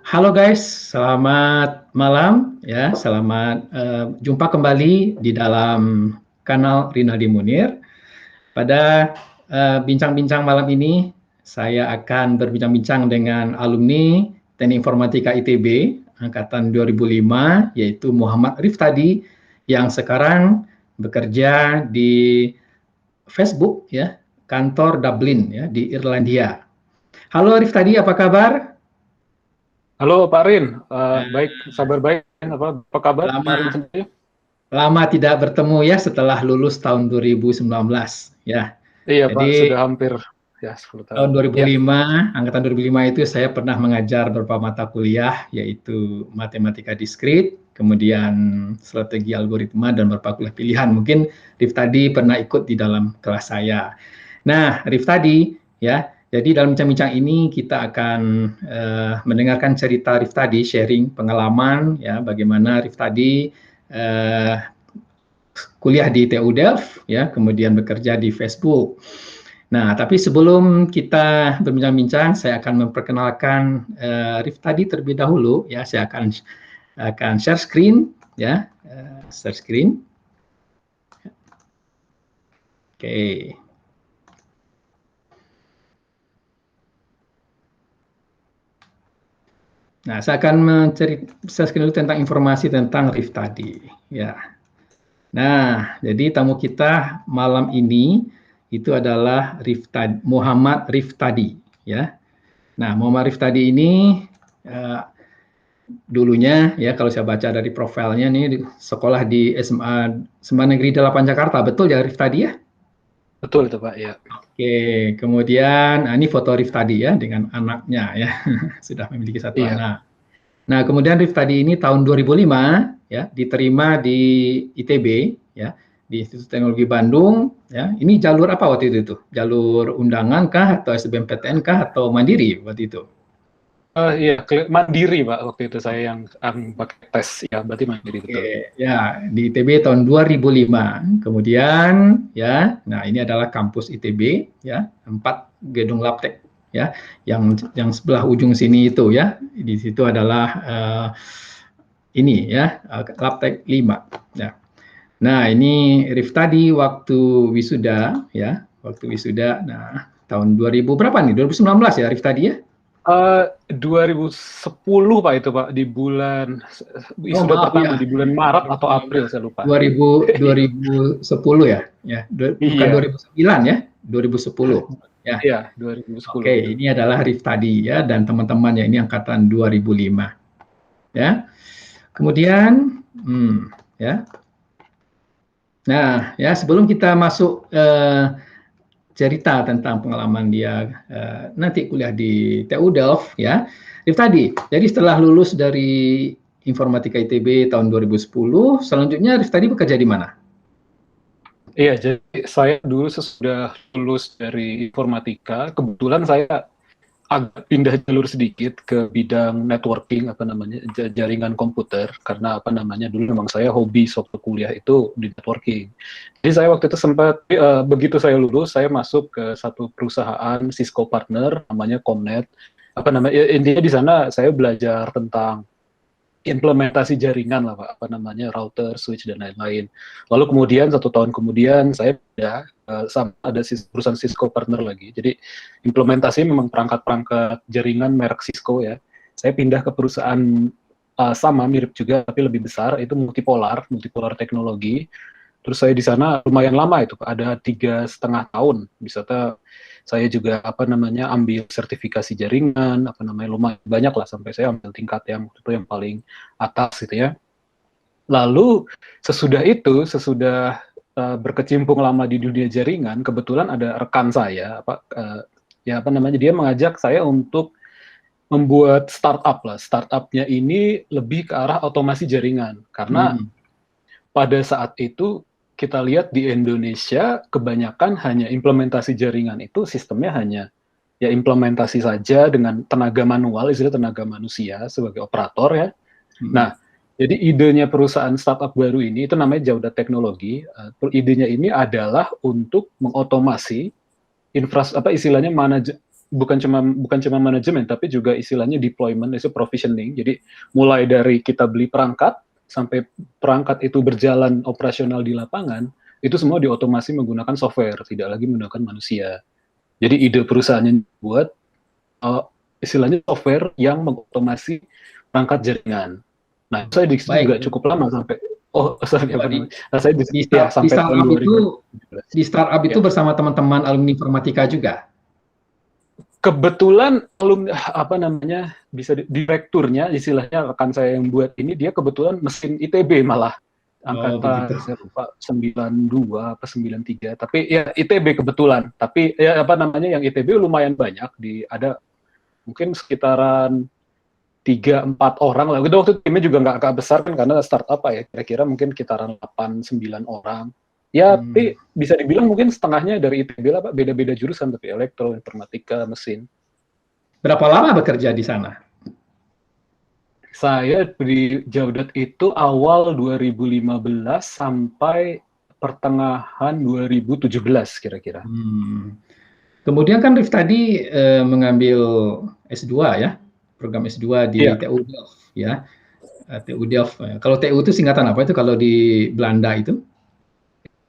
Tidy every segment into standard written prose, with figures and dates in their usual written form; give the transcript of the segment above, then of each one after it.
Halo guys, selamat malam ya. Selamat jumpa kembali di dalam kanal Rinaldi Munir. Pada bincang-bincang malam ini, saya akan berbincang-bincang dengan alumni Teknik Informatika ITB angkatan 2005, yaitu Muhammad Riftadi yang sekarang bekerja di Facebook ya, kantor Dublin ya di Irlandia. Halo Riftadi, apa kabar? Halo Pak Rin, Nah, baik, sabar baik. Apa kabar Pak Rin lama sendiri? lama tidak bertemu ya setelah lulus tahun 2019 ya. Iya Pak, Jadi sudah hampir ya 10 tahun. tahun Ya, 2005, angkatan 2005 itu saya pernah mengajar beberapa mata kuliah yaitu matematika diskrit, kemudian strategi algoritma dan beberapa kuliah pilihan. Mungkin Rif tadi pernah ikut di dalam kelas saya. Nah, Rif tadi ya, jadi dalam bincang-bincang ini kita akan mendengarkan cerita Rif tadi, sharing pengalaman ya, bagaimana Rif tadi eh, kuliah di TU Delft ya, kemudian bekerja di Facebook. Nah, tapi sebelum kita berbincang-bincang, saya akan memperkenalkan Rif tadi terlebih dahulu ya. Saya akan share screen ya, share screen. Oke. Nah, saya akan share screen dulu tentang informasi tentang Rif tadi ya. Nah, jadi tamu kita malam ini itu adalah Muhammad Riftadi ya. Nah, Muhammad Riftadi ini uh, dulunya ya kalau saya baca dari profilnya nih sekolah di SMA Semen Negeri 8 Jakarta, betul ya Riftadi ya? betul itu Pak, ya. Oke, kemudian ini foto Riftadi ya dengan anaknya ya, sudah memiliki satu Iya. anak. Nah, kemudian Riftadi ini tahun 2005 ya diterima di ITB ya, di Institut Teknologi Bandung ya. Ini jalur apa waktu itu tuh? Jalur undangan kah atau SBMPTN kah atau mandiri waktu itu? Iya, mandiri Pak, waktu itu saya yang pakai tes, ya berarti mandiri betul. Oke, ya di ITB tahun 2005. Kemudian ya, nah ini adalah kampus ITB ya, 4 gedung labtek ya, yang sebelah ujung sini itu ya. Di situ adalah ini ya, labtek 5 ya. Nah, ini Rif tadi waktu wisuda ya, waktu wisuda. Nah, tahun 2000 berapa nih? 2019 ya Rif tadi ya? 2010 Pak itu Pak, di bulan Oh, wisuda maaf pertama ya. di bulan Maret atau 2019. April saya lupa. 2010 ya. Ya, bukan Iya, 2009 ya, 2010. Ya. iya 2010 Oke, betul. ini adalah Rif tadi ya dan teman-temannya ini angkatan 2005 ya. Kemudian ya. Nah, ya sebelum kita masuk cerita tentang pengalaman dia nanti kuliah di TU Delft ya. Rif tadi, jadi setelah lulus dari Informatika ITB tahun 2010, selanjutnya Rif tadi bekerja di mana? Iya, jadi saya dulu sesudah lulus dari informatika, kebetulan saya agak pindah jalur sedikit ke bidang networking, apa namanya, jaringan komputer, karena apa namanya, dulu memang saya hobi waktu kuliah itu di networking. Jadi saya waktu itu sempat, begitu saya lulus, saya masuk ke satu perusahaan Cisco partner, namanya Comnet. Apa namanya, intinya di sana saya belajar tentang implementasi jaringan lah Pak, apa namanya router, switch dan lain-lain. Lalu kemudian 1 tahun kemudian saya pindah sama ada perusahaan Cisco partner lagi. Jadi implementasi memang perangkat-perangkat jaringan merek Cisco ya. Saya pindah ke perusahaan sama mirip juga tapi lebih besar itu multipolar teknologi. Terus saya di sana lumayan lama itu, ada 3,5 tahun. Bisa saya juga apa namanya ambil sertifikasi jaringan, apa namanya lumayan banyak lah sampai saya ambil tingkat yang itu yang paling atas gitu ya. Lalu sesudah berkecimpung lama di dunia jaringan, kebetulan ada rekan saya ya apa namanya dia mengajak saya untuk membuat startup lah. Startupnya ini lebih ke arah otomasi jaringan karena Hmm. pada saat itu kita lihat di Indonesia kebanyakan hanya implementasi jaringan itu sistemnya hanya ya implementasi saja dengan tenaga manual, istilah tenaga manusia sebagai operator ya. Hmm. Nah, jadi idenya perusahaan startup baru ini itu namanya Jauda Teknologi. Idenya ini adalah untuk mengotomasi istilahnya bukan cuma manajemen, tapi juga istilahnya deployment, itu provisioning. Jadi mulai dari kita beli perangkat sampai perangkat itu berjalan operasional di lapangan, itu semua diotomasi menggunakan software, tidak lagi menggunakan manusia. Jadi ide perusahaannya buat istilahnya software yang mengotomasi perangkat jaringan. Nah, saya di situ juga Baik. cukup lama sampai sorry Oh, apa namanya? Nah, saya di sampai tahun startup itu 2017. di startup itu Ya. bersama teman-teman alumni informatika juga. Kebetulan apa namanya, bisa direkturnya istilahnya rekan saya yang buat ini, dia kebetulan mesin ITB malah Oh, begitu. angkatan saya lupa 92 apa 93, tapi ya ITB kebetulan. Tapi ya apa namanya, yang ITB lumayan banyak, ada mungkin sekitaran 3-4 orang lah. Waktu timnya juga nggak besar kan, karena startup ya, kira-kira mungkin sekitaran 8-9 orang. Ya, tapi bisa dibilang mungkin setengahnya dari ITB lah, Pak. Beda-beda jurusan, tapi elektro, informatika, mesin. Berapa lama bekerja di sana? Saya di Jaudat itu awal 2015 sampai pertengahan 2017 kira-kira. Kemudian kan Rif tadi mengambil S2 ya, program S2 di Iya. TU Delft ya. TU Delft. Kalau TU itu singkatan apa itu kalau di Belanda itu?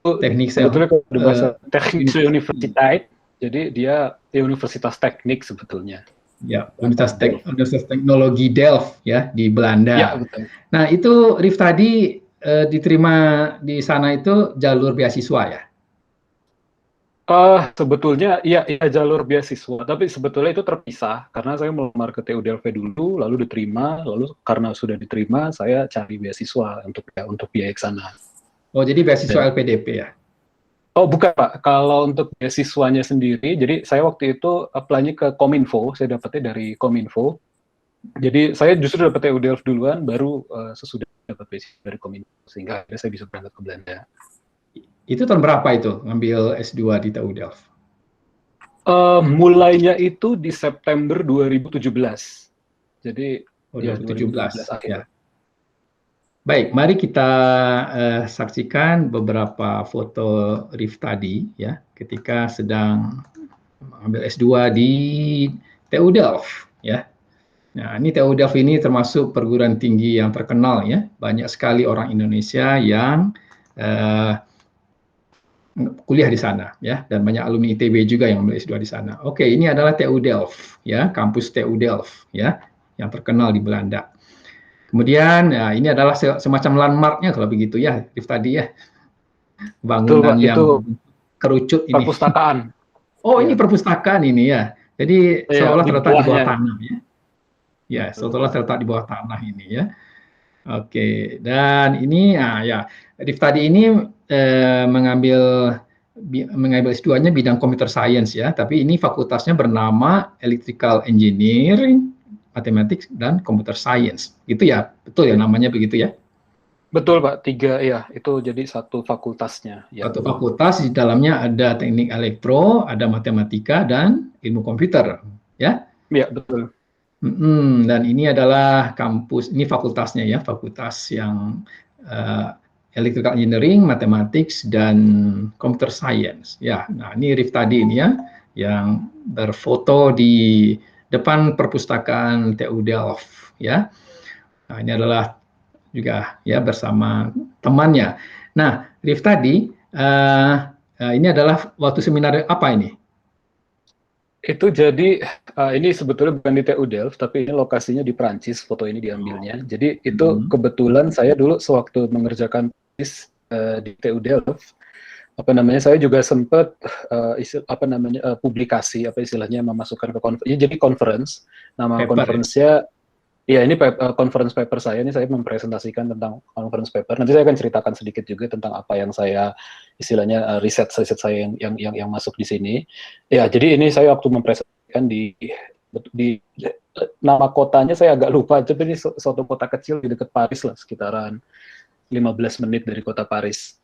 Teknik Sebetulnya kalau di bahasa teknik Universitas. universiteit, jadi dia universitas teknik sebetulnya. Ya, Universitas Teknologi Delft ya di Belanda. Ya, betul. Nah, itu Rif tadi diterima di sana itu jalur beasiswa ya? Sebetulnya ya jalur beasiswa, tapi sebetulnya itu terpisah karena saya melamar ke TU Delft dulu, lalu diterima, lalu karena sudah diterima saya cari beasiswa untuk biaya ke sana. Oh, jadi beasiswa Dan, LPDP ya? Oh, bukan Pak. Kalau untuk beasiswanya sendiri, jadi saya waktu itu apply-nya ke Kominfo, saya dapatnya dari Kominfo. Jadi saya justru dapat TU Delft duluan, baru sesudah dapat beasiswa dari Kominfo, sehingga akhirnya saya bisa berangkat ke Belanda. Itu tahun berapa itu ngambil S2 di TU Delft? Mulainya itu di September 2017. Jadi ya 2017 akhir. Ya. Baik, mari kita saksikan beberapa foto Rif tadi ya ketika sedang mengambil S2 di TU Delft ya. Nah, ini TU Delft ini termasuk perguruan tinggi yang terkenal ya. Banyak sekali orang Indonesia yang kuliah di sana ya, dan banyak alumni ITB juga yang ambil S2 di sana. Oke, ini adalah TU Delft ya, kampus TU Delft ya, yang terkenal di Belanda. Kemudian ya, ini adalah semacam landmarknya kalau begitu ya, Rif tadi ya, bangunan Betul, Pak, yang itu kerucut ini. perpustakaan. Oh, ini perpustakaan ini ya. Jadi seolah terletak di bawah tanah ya. Ya, seolah terletak di bawah tanah ini ya. Oke, dan ini ya, Rif tadi ini mengambil S2-nya bidang computer science ya, tapi ini fakultasnya bernama Electrical Engineering, Mathematics dan Computer Science. Gitu ya, betul ya namanya begitu ya? Betul Pak, 3 ya, itu jadi satu fakultasnya. Ya. Satu fakultas di dalamnya ada teknik elektro, ada matematika dan ilmu komputer, ya? Ya, betul. Dan ini adalah kampus, ini fakultasnya ya, fakultas yang Electrical Engineering, Mathematics, dan Computer Science. Ya, nah ini Rif tadi ini ya, yang berfoto di depan perpustakaan TU Delft ya. Nah ini adalah juga ya bersama temannya. Nah, Rif tadi ini adalah waktu seminar apa ini? Itu jadi ini sebetulnya bukan di TU Delft, tapi ini lokasinya di Prancis, foto ini diambilnya. Jadi itu kebetulan saya dulu sewaktu mengerjakan di TU Delft, apa namanya, saya juga sempat publikasi, apa istilahnya, memasukkan ke jadi conference, nama conference-nya. Ya, ini conference paper saya, ini saya mempresentasikan tentang conference paper. Nanti saya akan ceritakan sedikit juga tentang apa yang saya istilahnya riset saya yang masuk di sini. Ya, jadi ini saya waktu mempresentasikan di nama kotanya saya agak lupa, tapi ini suatu kota kecil di dekat Paris lah, sekitaran 15 menit dari kota Paris.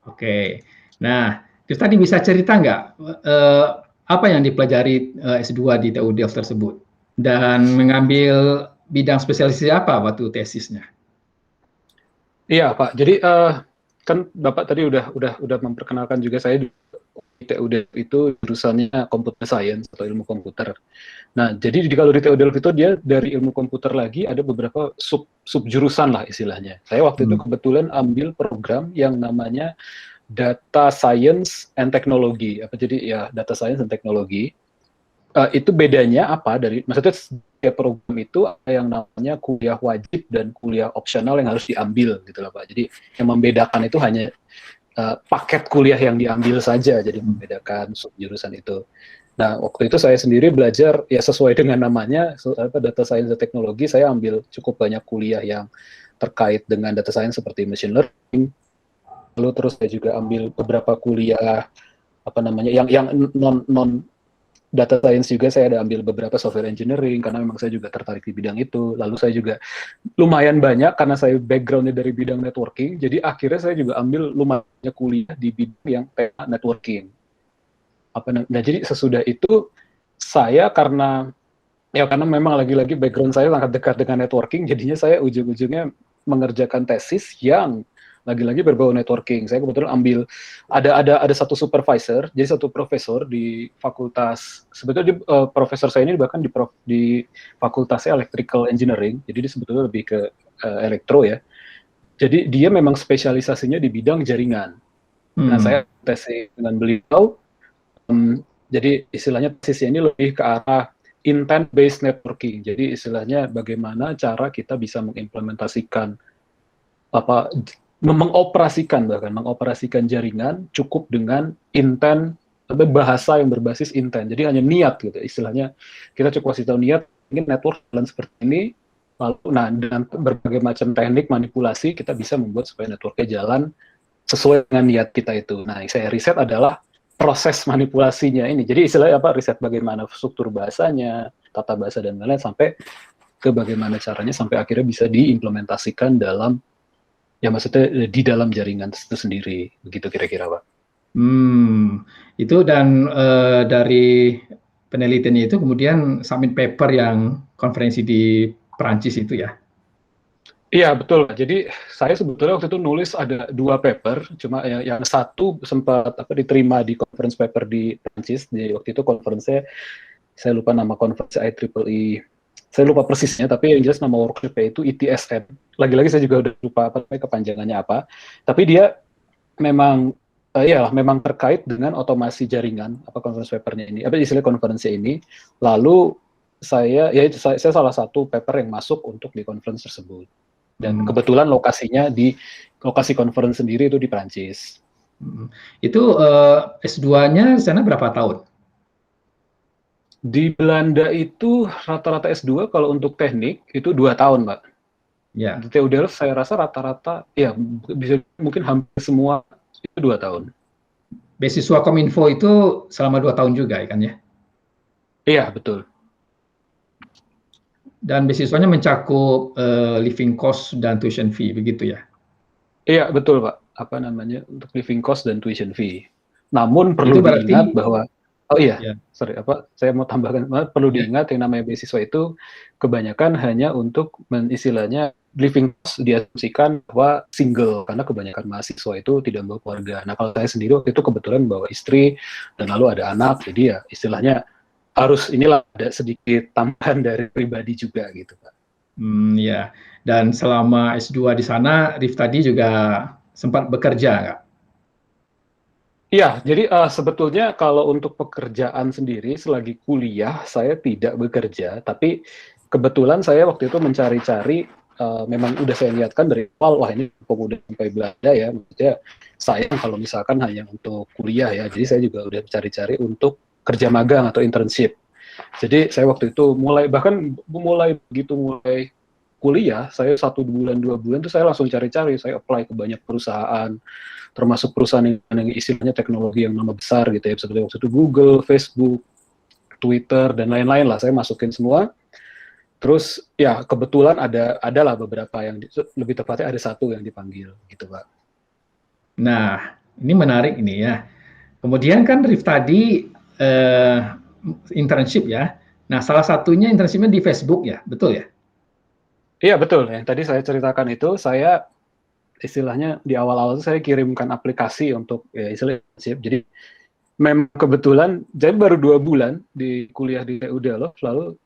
Oke. Nah, tadi bisa cerita nggak apa yang dipelajari S2 di TU Delft tersebut? Dan mengambil bidang spesialisasi apa waktu tesisnya? Iya Pak, jadi kan Bapak tadi udah memperkenalkan juga saya TU Delft itu jurusannya computer science atau ilmu komputer. Nah, jadi kalau di TU Delft itu dia dari ilmu komputer lagi ada beberapa sub jurusan lah istilahnya. Saya waktu itu Hmm. kebetulan ambil program yang namanya Data Science and Technology. Jadi ya Data Science and Technology. Itu bedanya apa dari, maksudnya setiap program itu ada yang namanya kuliah wajib dan kuliah opsional yang harus diambil gitu lah Pak. Jadi yang membedakan itu hanya paket kuliah yang diambil saja, jadi membedakan jurusan itu. Nah, waktu itu saya sendiri belajar ya sesuai dengan namanya, data science dan teknologi. Saya ambil cukup banyak kuliah yang terkait dengan data science seperti machine learning. Lalu terus saya juga ambil beberapa kuliah apa namanya yang non data science juga. Saya ada ambil beberapa software engineering karena memang saya juga tertarik di bidang itu. Lalu saya juga lumayan banyak karena saya backgroundnya dari bidang networking, jadi akhirnya saya juga ambil lumayan banyak kuliah di bidang yang tema networking. Nah, jadi sesudah itu saya karena memang lagi-lagi background saya sangat dekat dengan networking, jadinya saya ujung-ujungnya mengerjakan tesis yang lagi-lagi berbau networking. Saya kebetulan ambil ada satu supervisor, jadi satu profesor di fakultas, sebetulnya profesor saya ini bahkan di fakultasnya electrical engineering, jadi dia sebetulnya lebih ke elektro ya. Jadi dia memang spesialisasinya di bidang jaringan. Nah, saya tesis dengan beliau, jadi istilahnya tesisnya ini lebih ke arah intent-based networking. Jadi istilahnya bagaimana cara kita bisa mengimplementasikan mengoperasikan jaringan cukup dengan intent atau bahasa yang berbasis intent. Jadi hanya niat gitu. Istilahnya kita cukup kasih tahu niat, ingin network jalan seperti ini, lalu dengan berbagai macam teknik manipulasi kita bisa membuat supaya networknya jalan sesuai dengan niat kita itu. Nah, yang saya riset adalah proses manipulasinya ini. Jadi istilahnya riset bagaimana struktur bahasanya, tata bahasa dan lain-lain sampai ke bagaimana caranya sampai akhirnya bisa diimplementasikan dalam maksudnya di dalam jaringan itu sendiri, begitu kira-kira Pak. Itu dan dari penelitiannya itu kemudian submit paper yang konferensi di Perancis itu ya? Iya betul. Jadi saya sebetulnya waktu itu nulis ada 2 paper, cuma yang satu sempat diterima di conference paper di Prancis. Di waktu itu konferensinya saya lupa nama konferensi IEEE. Saya lupa persisnya, tapi yang jelas nama workshop-nya itu ITSM. Lagi-lagi saya juga udah lupa kepanjangannya apa. Tapi dia memang memang terkait dengan otomasi jaringan conference paper-nya ini. Istilah konferensi ini. Lalu saya salah satu paper yang masuk untuk di conference tersebut. Dan kebetulan lokasinya di lokasi conference sendiri itu di Prancis. Itu S2-nya di sana berapa tahun? Di Belanda itu rata-rata S2 kalau untuk teknik itu 2 tahun, Pak. Ya. Di TU Delft saya rasa rata-rata ya bisa mungkin hampir semua itu 2 tahun. Beasiswa Kominfo itu selama 2 tahun juga kan ya? Iya, betul. Dan beasiswanya mencakup living cost dan tuition fee, begitu ya? Iya, betul Pak. Untuk living cost dan tuition fee. Namun perlu Itu berarti, diingat bahwa, saya mau tambahkan, perlu diingat yang namanya beasiswa itu kebanyakan hanya untuk istilahnya living cost diasumsikan bahwa single, karena kebanyakan mahasiswa itu tidak membawa keluarga. Nah, kalau saya sendiri waktu itu kebetulan bawa istri, dan lalu ada anak, jadi ya istilahnya harus inilah ada sedikit tambahan dari pribadi juga gitu Pak. Ya. Dan selama S2 di sana, Rif tadi juga sempat bekerja nggak? Iya, jadi sebetulnya kalau untuk pekerjaan sendiri selagi kuliah saya tidak bekerja, tapi kebetulan saya waktu itu mencari-cari, memang udah saya lihatkan dari awal, wah ini pemuda sampai Belanda ya, maksudnya sayang kalau misalkan hanya untuk kuliah ya, jadi saya juga udah cari-cari untuk kerja magang atau internship. Jadi saya waktu itu mulai kuliah, saya 1 bulan 2 bulan itu saya langsung cari-cari, saya apply ke banyak perusahaan, termasuk perusahaan yang istilahnya teknologi yang nama besar gitu ya, seperti waktu itu Google, Facebook, Twitter dan lain-lain lah, saya masukin semua. Terus ya kebetulan adalah beberapa yang lebih tepatnya ada satu yang dipanggil gitu Pak. Nah, ini menarik ini ya. Kemudian kan Rif tadi internship ya. Nah, salah satunya internshipnya di Facebook ya, betul ya? Iya betul, yang tadi saya ceritakan itu, saya istilahnya di awal-awal itu saya kirimkan aplikasi untuk ya istilahnya internship. Jadi memang kebetulan, jadi baru 2 bulan di kuliah di TU Delft, lalu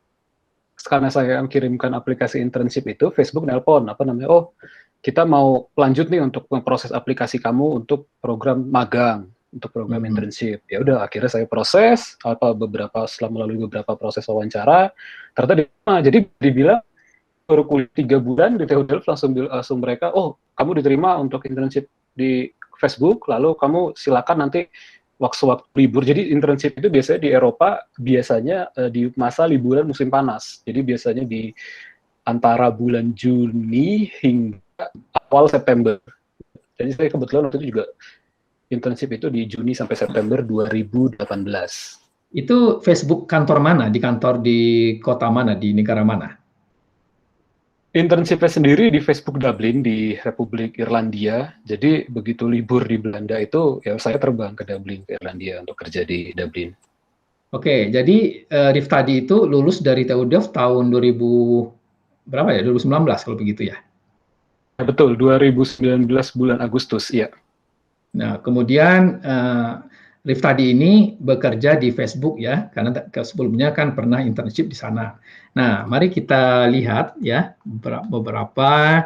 karena saya kirimkan aplikasi internship itu, Facebook nelpon, oh kita mau lanjut nih untuk memproses aplikasi kamu untuk program magang, untuk program internship. Ya udah, akhirnya saya proses, setelah melalui beberapa proses wawancara, ternyata diterima. Jadi dibilang baru kuliah 3 bulan di TU Delft langsung mereka, oh kamu diterima untuk internship di Facebook, lalu kamu silakan nanti waktu-waktu libur. Jadi internship itu biasanya di Eropa di masa liburan musim panas. Jadi biasanya di antara bulan Juni hingga awal September. Jadi saya kebetulan waktu itu juga internship itu di Juni sampai September 2018. Itu Facebook kantor mana? Di kantor di kota mana? Di negara mana? Internshipnya sendiri di Facebook Dublin di Republik Irlandia. Jadi begitu libur di Belanda itu, ya saya terbang ke Dublin ke Irlandia untuk kerja di Dublin. Oke, jadi Riftadi itu lulus dari TU Delft tahun 2000 berapa ya? 2019 kalau begitu ya? Ya, betul, 2019 bulan Agustus, ya. Nah, kemudian Riftadi ini bekerja di Facebook ya, karena sebelumnya kan pernah internship di sana. Nah, mari kita lihat ya beberapa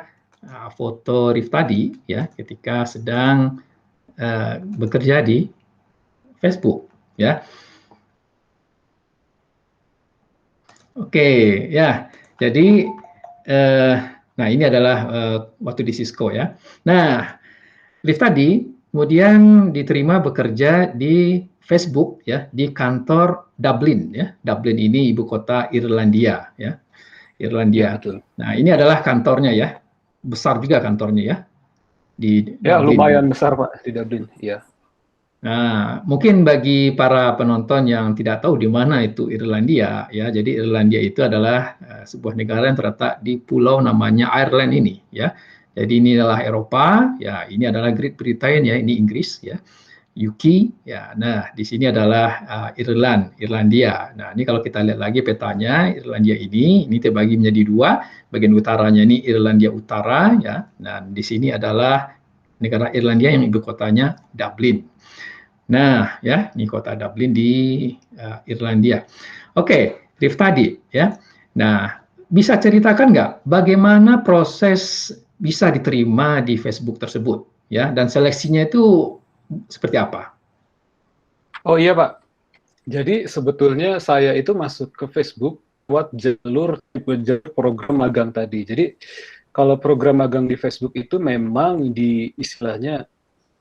foto Riftadi ya ketika sedang bekerja di Facebook ya. Oke, ya. Jadi nah ini adalah waktu di Cisco ya. Nah, Riftadi kemudian diterima bekerja di Facebook ya di kantor Dublin ya. Dublin ini ibu kota Irlandia ya. Irlandia. Ya, betul. Nah, ini adalah kantornya ya. Besar juga kantornya ya di Ya, Dublin. lumayan besar Pak di Dublin, ya. Nah, mungkin bagi para penonton yang tidak tahu di mana itu Irlandia ya. Jadi Irlandia itu adalah sebuah negara yang terletak di pulau namanya Ireland ini ya. Jadi ini adalah Eropa, ya ini adalah Great Britain ya, ini Inggris ya. UK ya. Nah, di sini adalah Irlandia. Nah, ini kalau kita lihat lagi petanya, Irlandia ini terbagi menjadi 2. Bagian utaranya ini Irlandia Utara ya. Nah, di sini adalah negara Irlandia yang ibu kotanya Dublin. Nah, ya, ini kota Dublin di Irlandia. Oke, Riftadi ya. Nah, bisa ceritakan nggak bagaimana proses bisa diterima di Facebook tersebut ya, dan seleksinya itu seperti apa? Oh iya Pak, jadi sebetulnya saya itu masuk ke Facebook buat jalur program magang tadi. Jadi kalau program magang di Facebook itu memang istilahnya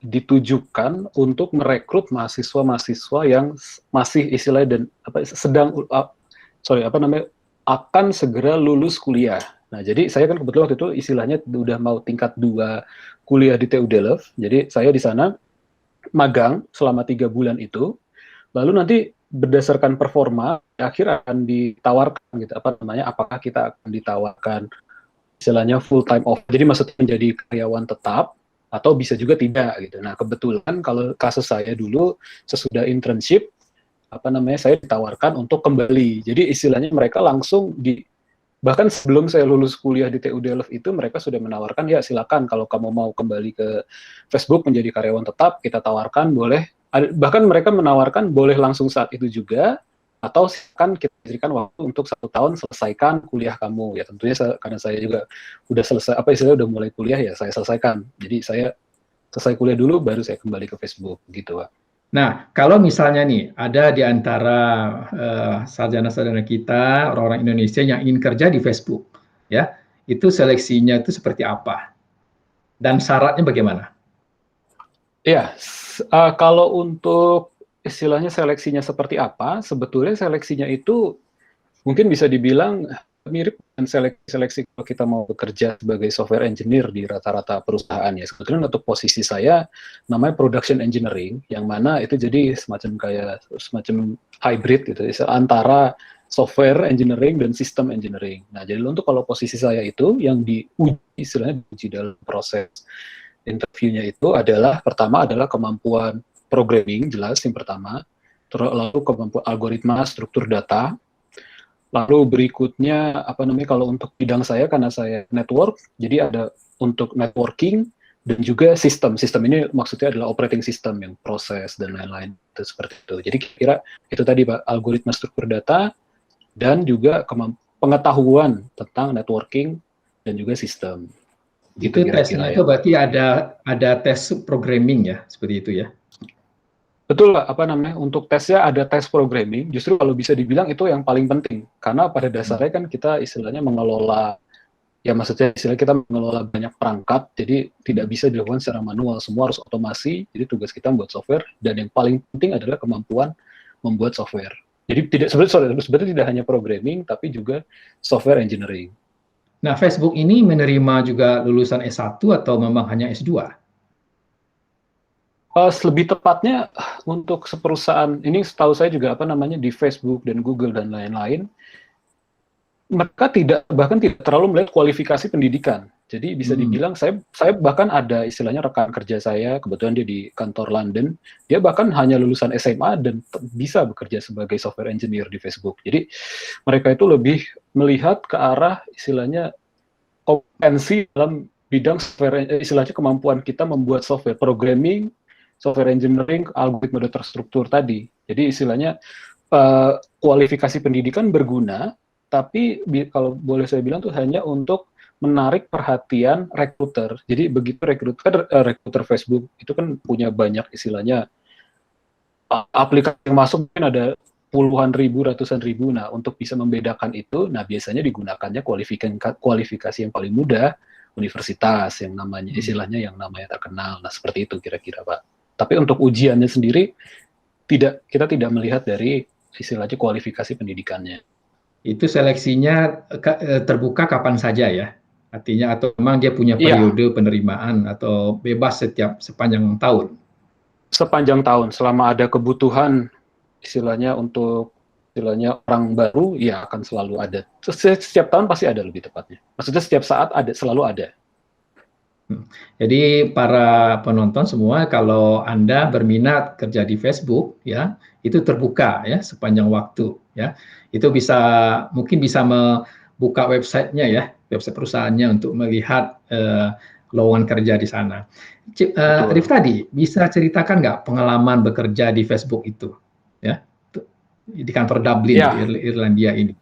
ditujukan untuk merekrut mahasiswa-mahasiswa yang masih istilahnya akan segera lulus kuliah. Nah, jadi saya kan kebetulan waktu itu istilahnya udah mau tingkat 2 kuliah di TU Delft. Jadi saya di sana magang selama 3 bulan itu. Lalu nanti berdasarkan performa akhir akan ditawarkan gitu apakah kita akan ditawarkan istilahnya full time off. Jadi maksudnya menjadi karyawan tetap atau bisa juga tidak gitu. Nah, kebetulan kalau kasus saya dulu sesudah internship saya ditawarkan untuk kembali. Jadi istilahnya mereka langsung bahkan sebelum saya lulus kuliah di TU Delft itu mereka sudah menawarkan, ya silakan kalau kamu mau kembali ke Facebook menjadi karyawan tetap, kita tawarkan boleh. Bahkan mereka menawarkan boleh langsung saat itu juga, atau kan kita berikan waktu untuk 1 tahun selesaikan kuliah kamu. Ya tentunya karena saya juga udah selesai, udah mulai kuliah ya saya selesaikan. Jadi saya selesai kuliah dulu baru saya kembali ke Facebook gitu Pak. Nah, kalau misalnya nih ada di antara sarjana-sarjana kita, orang-orang Indonesia yang ingin kerja di Facebook, ya, itu seleksinya itu seperti apa? Dan syaratnya bagaimana? Ya, kalau untuk istilahnya seleksinya seperti apa, sebetulnya seleksinya itu mungkin bisa dibilang mirip dengan seleksi kalau kita mau bekerja sebagai software engineer di rata-rata perusahaan ya. Sebetulnya untuk posisi saya namanya production engineering, yang mana itu jadi semacam hybrid gitu antara software engineering dan system engineering. Nah, jadi untuk kalau posisi saya itu yang diuji dalam proses interviewnya itu pertama adalah kemampuan programming, jelas yang pertama, lalu kemampuan algoritma, struktur data. Lalu berikutnya kalau untuk bidang saya karena saya network, jadi ada untuk networking, dan juga sistem. Sistem ini maksudnya adalah operating system yang proses dan lain-lain itu seperti itu. Jadi kira itu tadi Pak, algoritma struktur data dan juga pengetahuan tentang networking dan juga sistem. Itu Gitu tesnya kira-kira itu ya. berarti ada tes programming ya, seperti itu ya. Betul lah, apa namanya, untuk tesnya ada tes programming, justru kalau bisa dibilang itu yang paling penting. Karena pada dasarnya kan kita istilahnya mengelola, ya maksudnya istilahnya kita mengelola banyak perangkat, jadi tidak bisa dilakukan secara manual, semua harus otomasi, jadi tugas kita membuat software, dan yang paling penting adalah kemampuan membuat software. Jadi sebenarnya tidak hanya programming, tapi juga software engineering. Nah, Facebook ini menerima juga lulusan S1 atau memang hanya S2? Lebih tepatnya untuk perusahaan ini, setahu saya juga apa namanya di Facebook dan Google dan lain-lain, mereka bahkan tidak terlalu melihat kualifikasi pendidikan. Jadi bisa dibilang saya bahkan ada istilahnya rekan kerja saya, kebetulan dia di kantor London, dia bahkan hanya lulusan SMA dan bisa bekerja sebagai software engineer di Facebook. Jadi mereka itu lebih melihat ke arah istilahnya kompetensi dalam bidang software, istilahnya kemampuan kita membuat software programming, software engineering, algoritma data terstruktur tadi. Jadi istilahnya kualifikasi pendidikan berguna, tapi kalau boleh saya bilang tuh hanya untuk menarik perhatian rekruter. Jadi begitu rekruter Facebook itu kan punya banyak istilahnya aplikasi yang masuk, mungkin ada puluhan ribu, ratusan ribu. Nah, untuk bisa membedakan itu, nah biasanya digunakannya kualifikasi yang paling mudah, universitas yang namanya istilahnya yang namanya terkenal. Nah, seperti itu kira-kira Pak. Tapi untuk ujiannya sendiri kita tidak melihat dari istilahnya kualifikasi pendidikannya. Itu seleksinya terbuka kapan saja ya? Artinya atau memang dia punya Iya, periode penerimaan atau bebas sepanjang tahun? sepanjang tahun selama ada kebutuhan istilahnya untuk istilahnya orang baru, ya akan selalu ada. Setiap tahun pasti ada, lebih tepatnya. Maksudnya setiap saat ada, selalu ada. Jadi para penonton semua, kalau Anda berminat kerja di Facebook, ya itu terbuka ya sepanjang waktu, ya itu mungkin bisa membuka websitenya ya, website perusahaannya untuk melihat lowongan kerja di sana. Rif Betul. tadi bisa ceritakan nggak pengalaman bekerja di Facebook itu, ya di kantor Dublin, Ya, Irlandia ini,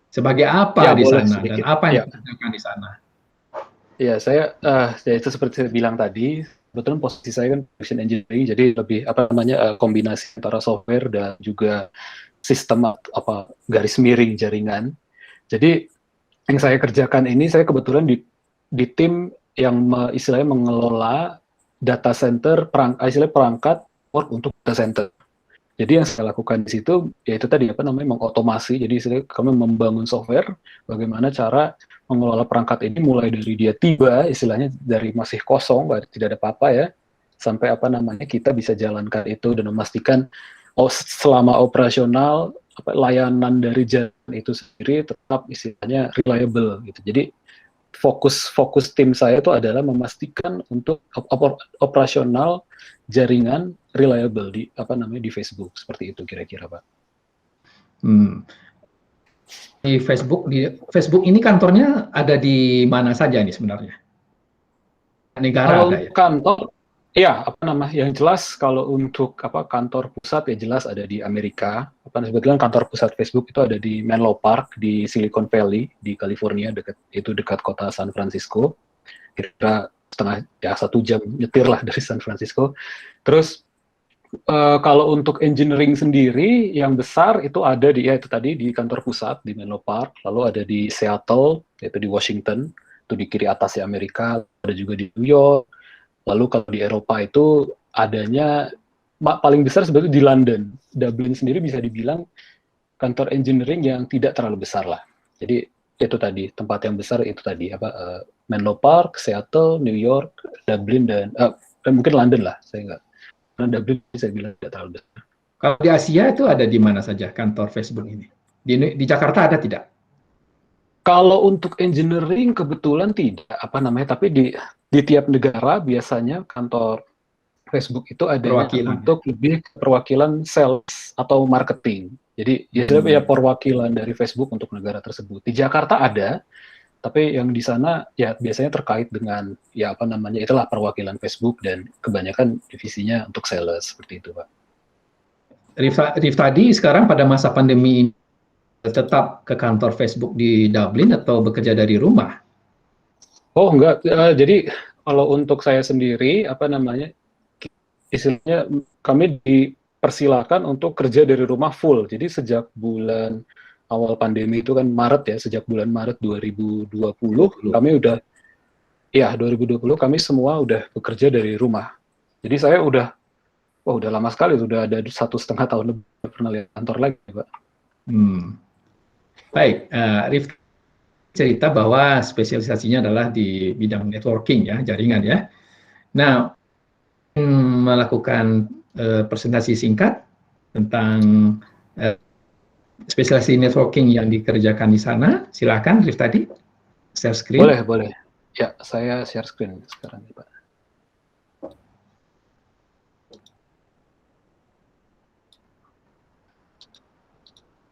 sebagai apa ya di boleh sana dan sedikit. apa yang Ya, dikerjakan di sana? ya ya itu seperti saya bilang tadi, kebetulan posisi saya kan production engineering, jadi lebih apa namanya kombinasi antara software dan juga sistem garis miring jaringan. Jadi yang saya kerjakan ini, saya kebetulan di tim yang istilahnya mengelola data center, istilahnya perangkat work untuk data center. Jadi yang saya lakukan di situ, yaitu tadi apa namanya mengotomasi. Jadi istilahnya kami membangun software, bagaimana cara mengelola perangkat ini mulai dari dia tiba, istilahnya dari masih kosong, tidak ada apa-apa ya, sampai apa namanya kita bisa jalankan itu dan memastikan selama operasional layanan dari jalan itu sendiri tetap istilahnya reliable gitu. Jadi fokus tim saya itu adalah memastikan untuk operasional jaringan reliable di Facebook, seperti itu kira-kira Pak. Hmm. Di Facebook ini kantornya ada di mana saja nih sebenarnya? Negara Kalau ada ya? untuk kantor, ya yang jelas kalau untuk kantor pusat ya jelas ada di Amerika. Sebetulnya kantor pusat Facebook itu ada di Menlo Park di Silicon Valley di California, dekat kota San Francisco. Kira-kira 1 jam nyetir lah dari San Francisco. Terus kalau untuk engineering sendiri yang besar itu ada itu tadi di kantor pusat di Menlo Park, lalu ada di Seattle yaitu di Washington, itu di kiri atas di Amerika, ada juga di New York. Lalu kalau di Eropa itu adanya paling besar sebetulnya di London. Dublin sendiri bisa dibilang kantor engineering yang tidak terlalu besar lah. Jadi itu tadi tempat yang besar itu tadi Menlo Park, Seattle, New York, Dublin dan mungkin London lah, saya nggak. Karena Dublin saya bilang tidak terlalu besar. Kalau di Asia itu ada di mana saja kantor Facebook ini? Di Jakarta ada tidak? Kalau untuk engineering kebetulan tidak tapi di tiap negara biasanya kantor Facebook itu adanya Perwakilan. untuk lebih perwakilan sales atau marketing. Jadi ya perwakilan dari Facebook untuk negara tersebut. Di Jakarta ada, Tapi yang di sana ya biasanya terkait dengan ya apa namanya, itulah perwakilan Facebook dan kebanyakan divisinya untuk sales seperti itu, Pak. Rif tadi sekarang pada masa pandemi ini tetap ke kantor Facebook di Dublin atau bekerja dari rumah? Oh enggak, jadi kalau untuk saya sendiri apa namanya, istilahnya kami dipersilakan untuk kerja dari rumah full. Jadi sejak bulan awal pandemi itu kan Maret ya, sejak bulan Maret 2020 kami udah, ya 2020 kami semua udah bekerja dari rumah. Jadi saya udah, wah udah lama sekali, sudah ada 1,5 tahun lebih pernah lihat kantor lagi, Pak. Baik, Rif cerita bahwa spesialisasinya adalah di bidang networking ya, jaringan ya. Nah, melakukan presentasi singkat tentang spesialisasi networking yang dikerjakan di sana. Silakan, Rif tadi, share screen. Boleh, boleh. Ya, saya share screen sekarang, Pak.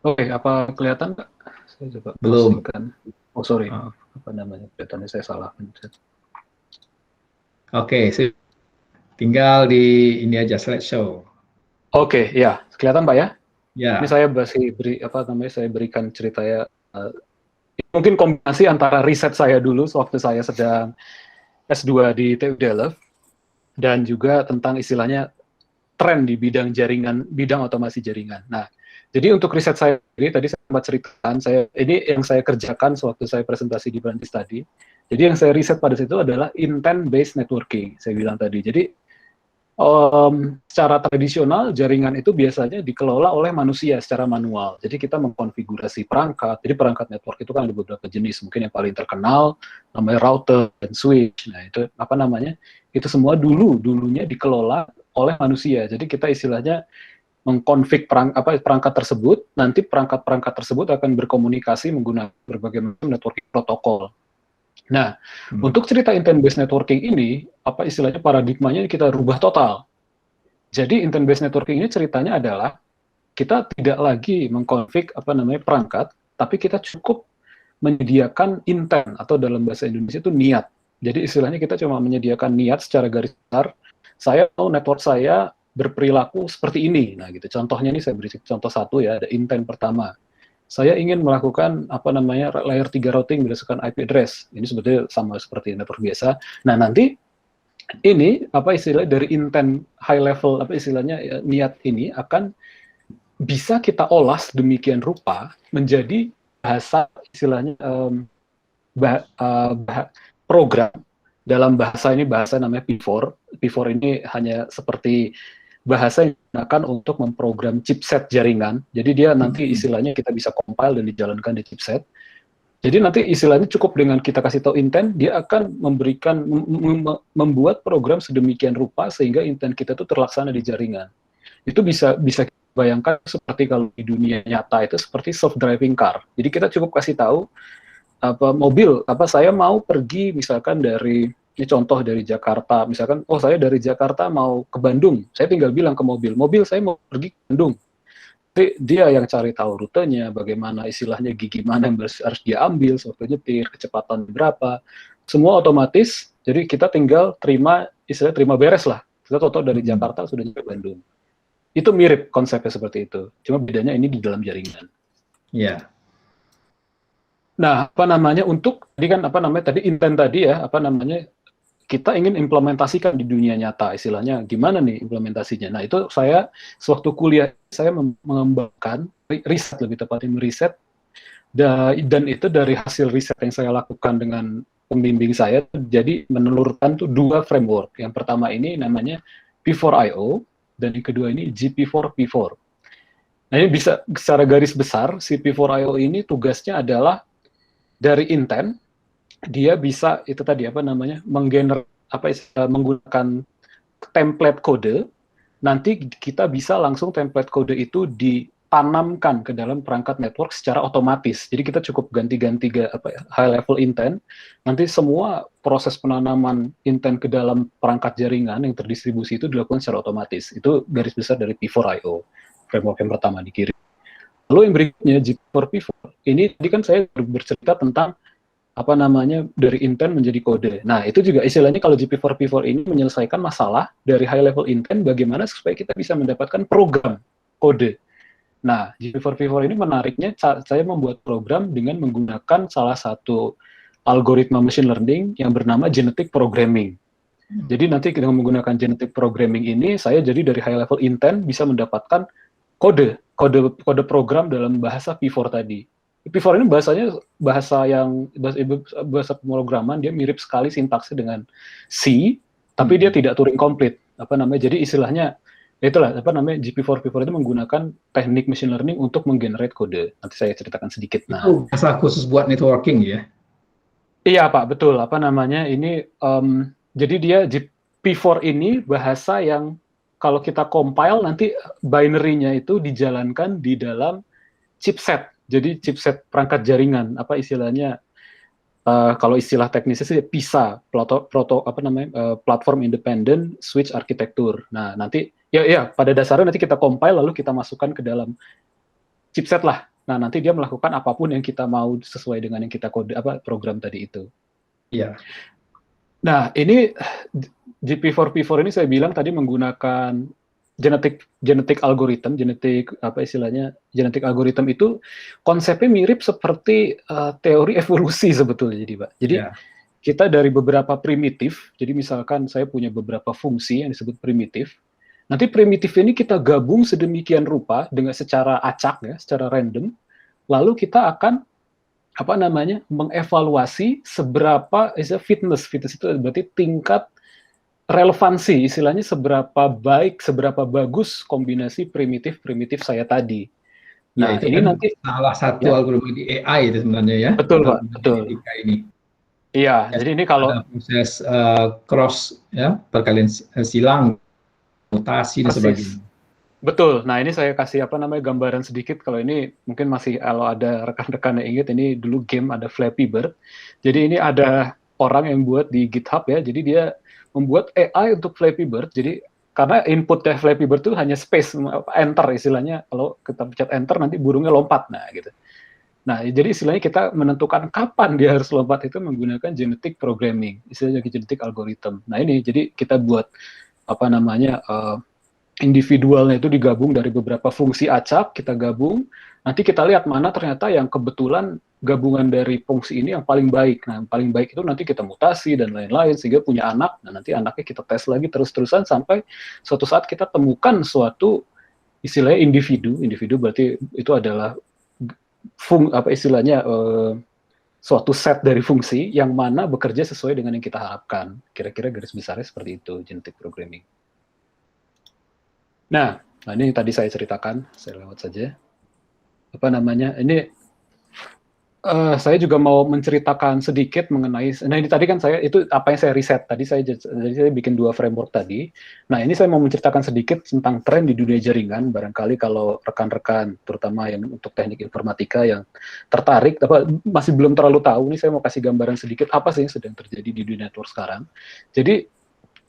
Oke, apa kelihatan, Pak? Saya coba Belum. postingkan. Oh, sorry. Apa namanya? Kelihatannya saya salah pencet. Oke, tinggal di ini aja slideshow. Oke, ya. Kelihatan, Pak ya? Ya. Ini saya masih saya berikan cerita ya. Mungkin kombinasi antara riset saya dulu waktu saya sedang S2 di TU Delft dan juga tentang istilahnya tren di bidang jaringan, bidang otomasi jaringan. Nah, jadi untuk riset saya sendiri, tadi saya sempat ceritakan, ini yang saya kerjakan sewaktu saya presentasi di Brantis tadi. Jadi yang saya riset pada situ adalah intent-based networking, saya bilang tadi. Jadi secara tradisional jaringan itu biasanya dikelola oleh manusia secara manual. Jadi kita mengkonfigurasi perangkat. Jadi perangkat network itu kan ada beberapa jenis. Mungkin yang paling terkenal namanya router dan switch. Nah itu apa namanya? Itu semua dulunya dikelola oleh manusia. Jadi kita istilahnya mengkonfig perangkat tersebut. Nanti perangkat-perangkat tersebut akan berkomunikasi menggunakan berbagai macam networking protokol. Nah, untuk cerita intent-based networking ini, apa istilahnya paradigmanya kita rubah total. Jadi intent-based networking ini ceritanya adalah kita tidak lagi mengkonfig perangkat, tapi kita cukup menyediakan intent atau dalam bahasa Indonesia itu niat. Jadi istilahnya kita cuma menyediakan niat secara garis besar. Saya mau network saya berperilaku seperti ini. Nah, gitu. Contohnya ini saya beri contoh satu ya, ada intent pertama. Saya ingin melakukan layer 3 routing berdasarkan IP address. Ini sebetulnya sama seperti network biasa. Nah, nanti ini dari intent high level niat ini akan bisa kita olah demikian rupa menjadi bahasa program. Dalam bahasa namanya P4. P4 ini hanya seperti bahasa yang digunakan untuk memprogram chipset jaringan. Jadi dia nanti istilahnya kita bisa compile dan dijalankan di chipset. Jadi nanti istilahnya cukup dengan kita kasih tahu intent, dia akan membuat program sedemikian rupa sehingga intent kita itu terlaksana di jaringan. Itu bisa kita bayangkan seperti kalau di dunia nyata itu seperti self-driving car. Jadi kita cukup kasih tahu mobil, saya mau pergi misalkan ini contoh dari Jakarta, misalkan, saya dari Jakarta mau ke Bandung, saya tinggal bilang ke mobil saya mau pergi ke Bandung. Jadi dia yang cari tahu rutenya, bagaimana istilahnya gigi mana yang harus dia ambil, waktu nyetir, kecepatan berapa, semua otomatis, jadi kita tinggal terima beres lah. Kita tahu dari Jakarta sudah nyampe Bandung. Itu mirip konsepnya seperti itu, cuma bedanya ini di dalam jaringan. Iya. Nah, untuk tadi intent tadi ya, kita ingin implementasikan di dunia nyata, istilahnya gimana nih implementasinya. Nah, itu saya sewaktu kuliah saya mengembangkan riset, lebih tepatnya meriset, dan itu dari hasil riset yang saya lakukan dengan pembimbing saya, jadi menelurkan tuh 2 framework. Yang pertama ini namanya P4IO, dan yang kedua ini GP4P4. Nah, ini bisa secara garis besar, si P4IO ini tugasnya adalah dari intent, dia bisa itu tadi menggunakan template kode. Nanti kita bisa langsung template kode itu ditanamkan ke dalam perangkat network secara otomatis. Jadi kita cukup ganti-ganti high level intent. Nanti semua proses penanaman intent ke dalam perangkat jaringan yang terdistribusi itu dilakukan secara otomatis. Itu garis besar dari P4IO, framework yang pertama di kiri. Lalu yang berikutnya G4P4, ini tadi kan saya bercerita tentang apa namanya dari intent menjadi kode. Nah, itu juga istilahnya kalau GP4P4 ini menyelesaikan masalah dari high level intent bagaimana supaya kita bisa mendapatkan program kode. Nah, GP4P4 ini menariknya saya membuat program dengan menggunakan salah satu algoritma machine learning yang bernama genetic programming. Jadi nanti dengan menggunakan genetic programming ini saya jadi dari high level intent bisa mendapatkan kode program dalam bahasa P4 tadi. P4 ini bahasa pemrograman, dia mirip sekali sintaksnya dengan C, tapi dia tidak Turing complete. Apa namanya? Jadi istilahnya itulah apa namanya GP4P4 itu menggunakan teknik machine learning untuk menggenerate kode. Nanti saya ceritakan sedikit. Nah, Itu bahasa khusus buat networking ya? iya Pak, betul. Apa namanya? Ini jadi dia GP4 ini bahasa yang kalau kita compile nanti binary-nya itu dijalankan di dalam chipset. Jadi chipset perangkat jaringan, apa istilahnya? Kalau istilah teknisnya sih PISA, platform independent switch architecture. Nah, nanti ya pada dasarnya nanti kita compile lalu kita masukkan ke dalam chipset lah. Nah, nanti dia melakukan apapun yang kita mau sesuai dengan yang kita kode program tadi itu. Iya. Nah, ini GP4P4 ini saya bilang tadi menggunakan genetic algorithm, genetic algorithm itu konsepnya mirip seperti teori evolusi sebetulnya, jadi Pak. Jadi kita dari beberapa primitif, jadi misalkan saya punya beberapa fungsi yang disebut primitif, nanti primitif ini kita gabung sedemikian rupa dengan secara acak ya, secara random, lalu kita akan mengevaluasi seberapa fitness itu berarti tingkat relevansi, istilahnya seberapa baik, seberapa bagus kombinasi primitif saya tadi. Nah, itu ini kan nanti salah satu algoritma di AI itu sebenarnya ya. Betul Pak, betul. Ini. Iya, jadi ini kalau ada proses cross ya, perkalian silang, mutasi dan sebagainya. Betul. Nah, ini saya kasih gambaran sedikit. Kalau ini mungkin masih kalau ada rekan-rekan yang ingat, ini dulu game ada Flappy Bird. Jadi ini ada orang yang buat di GitHub ya. Jadi dia membuat AI untuk Flappy Bird. Jadi karena inputnya Flappy Bird itu hanya space, enter istilahnya. Kalau kita pencet enter nanti burungnya lompat. Nah, gitu. Nah, jadi istilahnya kita menentukan kapan dia harus lompat itu menggunakan genetic programming, istilahnya genetic algorithm. Nah, ini jadi kita buat individualnya itu digabung dari beberapa fungsi acak, kita gabung, nanti kita lihat mana ternyata yang kebetulan gabungan dari fungsi ini yang paling baik. Nah, yang paling baik itu nanti kita mutasi dan lain-lain, sehingga punya anak, nah nanti anaknya kita tes lagi terus-terusan sampai suatu saat kita temukan suatu istilahnya individu berarti itu adalah suatu set dari fungsi yang mana bekerja sesuai dengan yang kita harapkan. Kira-kira garis besarnya seperti itu, genetic programming. Nah, ini tadi saya ceritakan, saya lewat saja. Ini saya juga mau menceritakan sedikit mengenai, nah ini tadi kan itu apa yang saya riset, tadi saya bikin 2 framework tadi. Nah, ini saya mau menceritakan sedikit tentang tren di dunia jaringan, barangkali kalau rekan-rekan, terutama yang untuk teknik informatika yang tertarik, masih belum terlalu tahu, ini saya mau kasih gambaran sedikit apa sih yang sedang terjadi di dunia network sekarang. Jadi,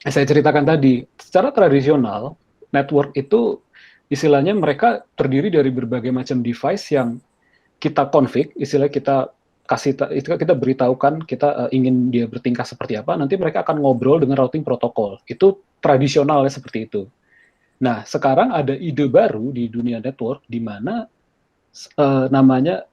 saya ceritakan tadi, secara tradisional, network itu istilahnya mereka terdiri dari berbagai macam device yang kita config, istilah kita beritahukan kita ingin dia bertingkah seperti apa, nanti mereka akan ngobrol dengan routing protokol. Itu tradisionalnya seperti itu. Nah, sekarang ada ide baru di dunia network di mana namanya